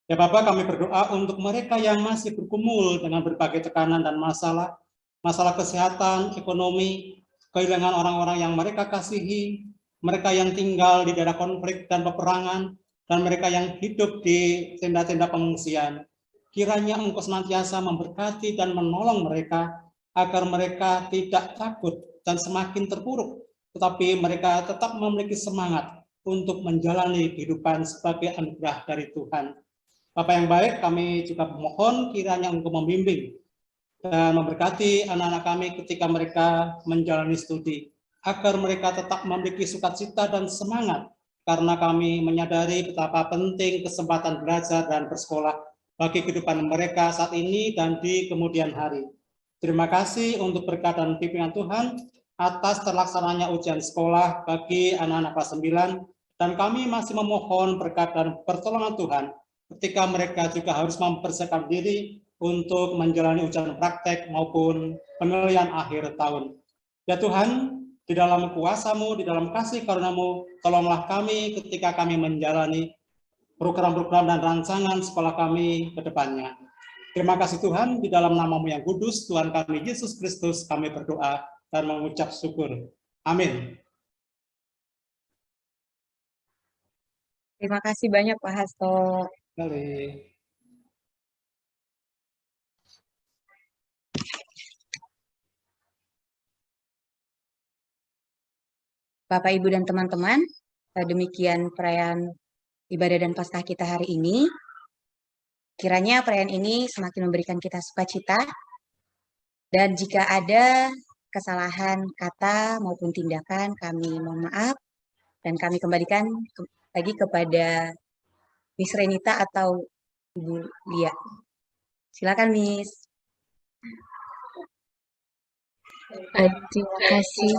Ya Bapak, kami berdoa untuk mereka yang masih bergumul dengan berbagai tekanan dan masalah kesehatan, ekonomi, kehilangan orang-orang yang mereka kasihi, mereka yang tinggal di daerah konflik dan peperangan, dan mereka yang hidup di tenda-tenda pengungsian. Kiranya Engkau senantiasa memberkati dan menolong mereka, agar mereka tidak takut dan semakin terpuruk, tetapi mereka tetap memiliki semangat untuk menjalani kehidupan sebagai anugerah dari Tuhan. Bapak yang baik, kami juga memohon kiranya Engkau membimbing dan memberkati anak-anak kami ketika mereka menjalani studi, agar mereka tetap memiliki sukacita dan semangat, karena kami menyadari betapa penting kesempatan belajar dan bersekolah bagi kehidupan mereka saat ini dan di kemudian hari. Terima kasih untuk berkat dan pimpinan Tuhan atas terlaksananya ujian sekolah bagi anak-anak kelas 9, dan kami masih memohon berkat dan pertolongan Tuhan ketika mereka juga harus mempersiapkan diri untuk menjalani ujian praktek maupun penilaian akhir tahun. Ya Tuhan, di dalam kuasa-Mu, di dalam kasih karunia-Mu, tolonglah kami ketika kami menjalani program-program dan rancangan sekolah kami ke depannya. Terima kasih Tuhan, di dalam nama-Mu yang kudus, Tuhan kami Yesus Kristus, kami berdoa dan mengucap syukur. Amin. Terima kasih banyak Pak Hasto. Bapak, Ibu, dan teman-teman, demikian perayaan ibadah dan Paskah kita hari ini. Kiranya perayaan ini semakin memberikan kita sukacita, dan jika ada kesalahan kata maupun tindakan, kami mohon maaf, dan kami kembalikan lagi kepada Miss Renita atau Ibu Lia. Silakan, Miss. Terima kasih.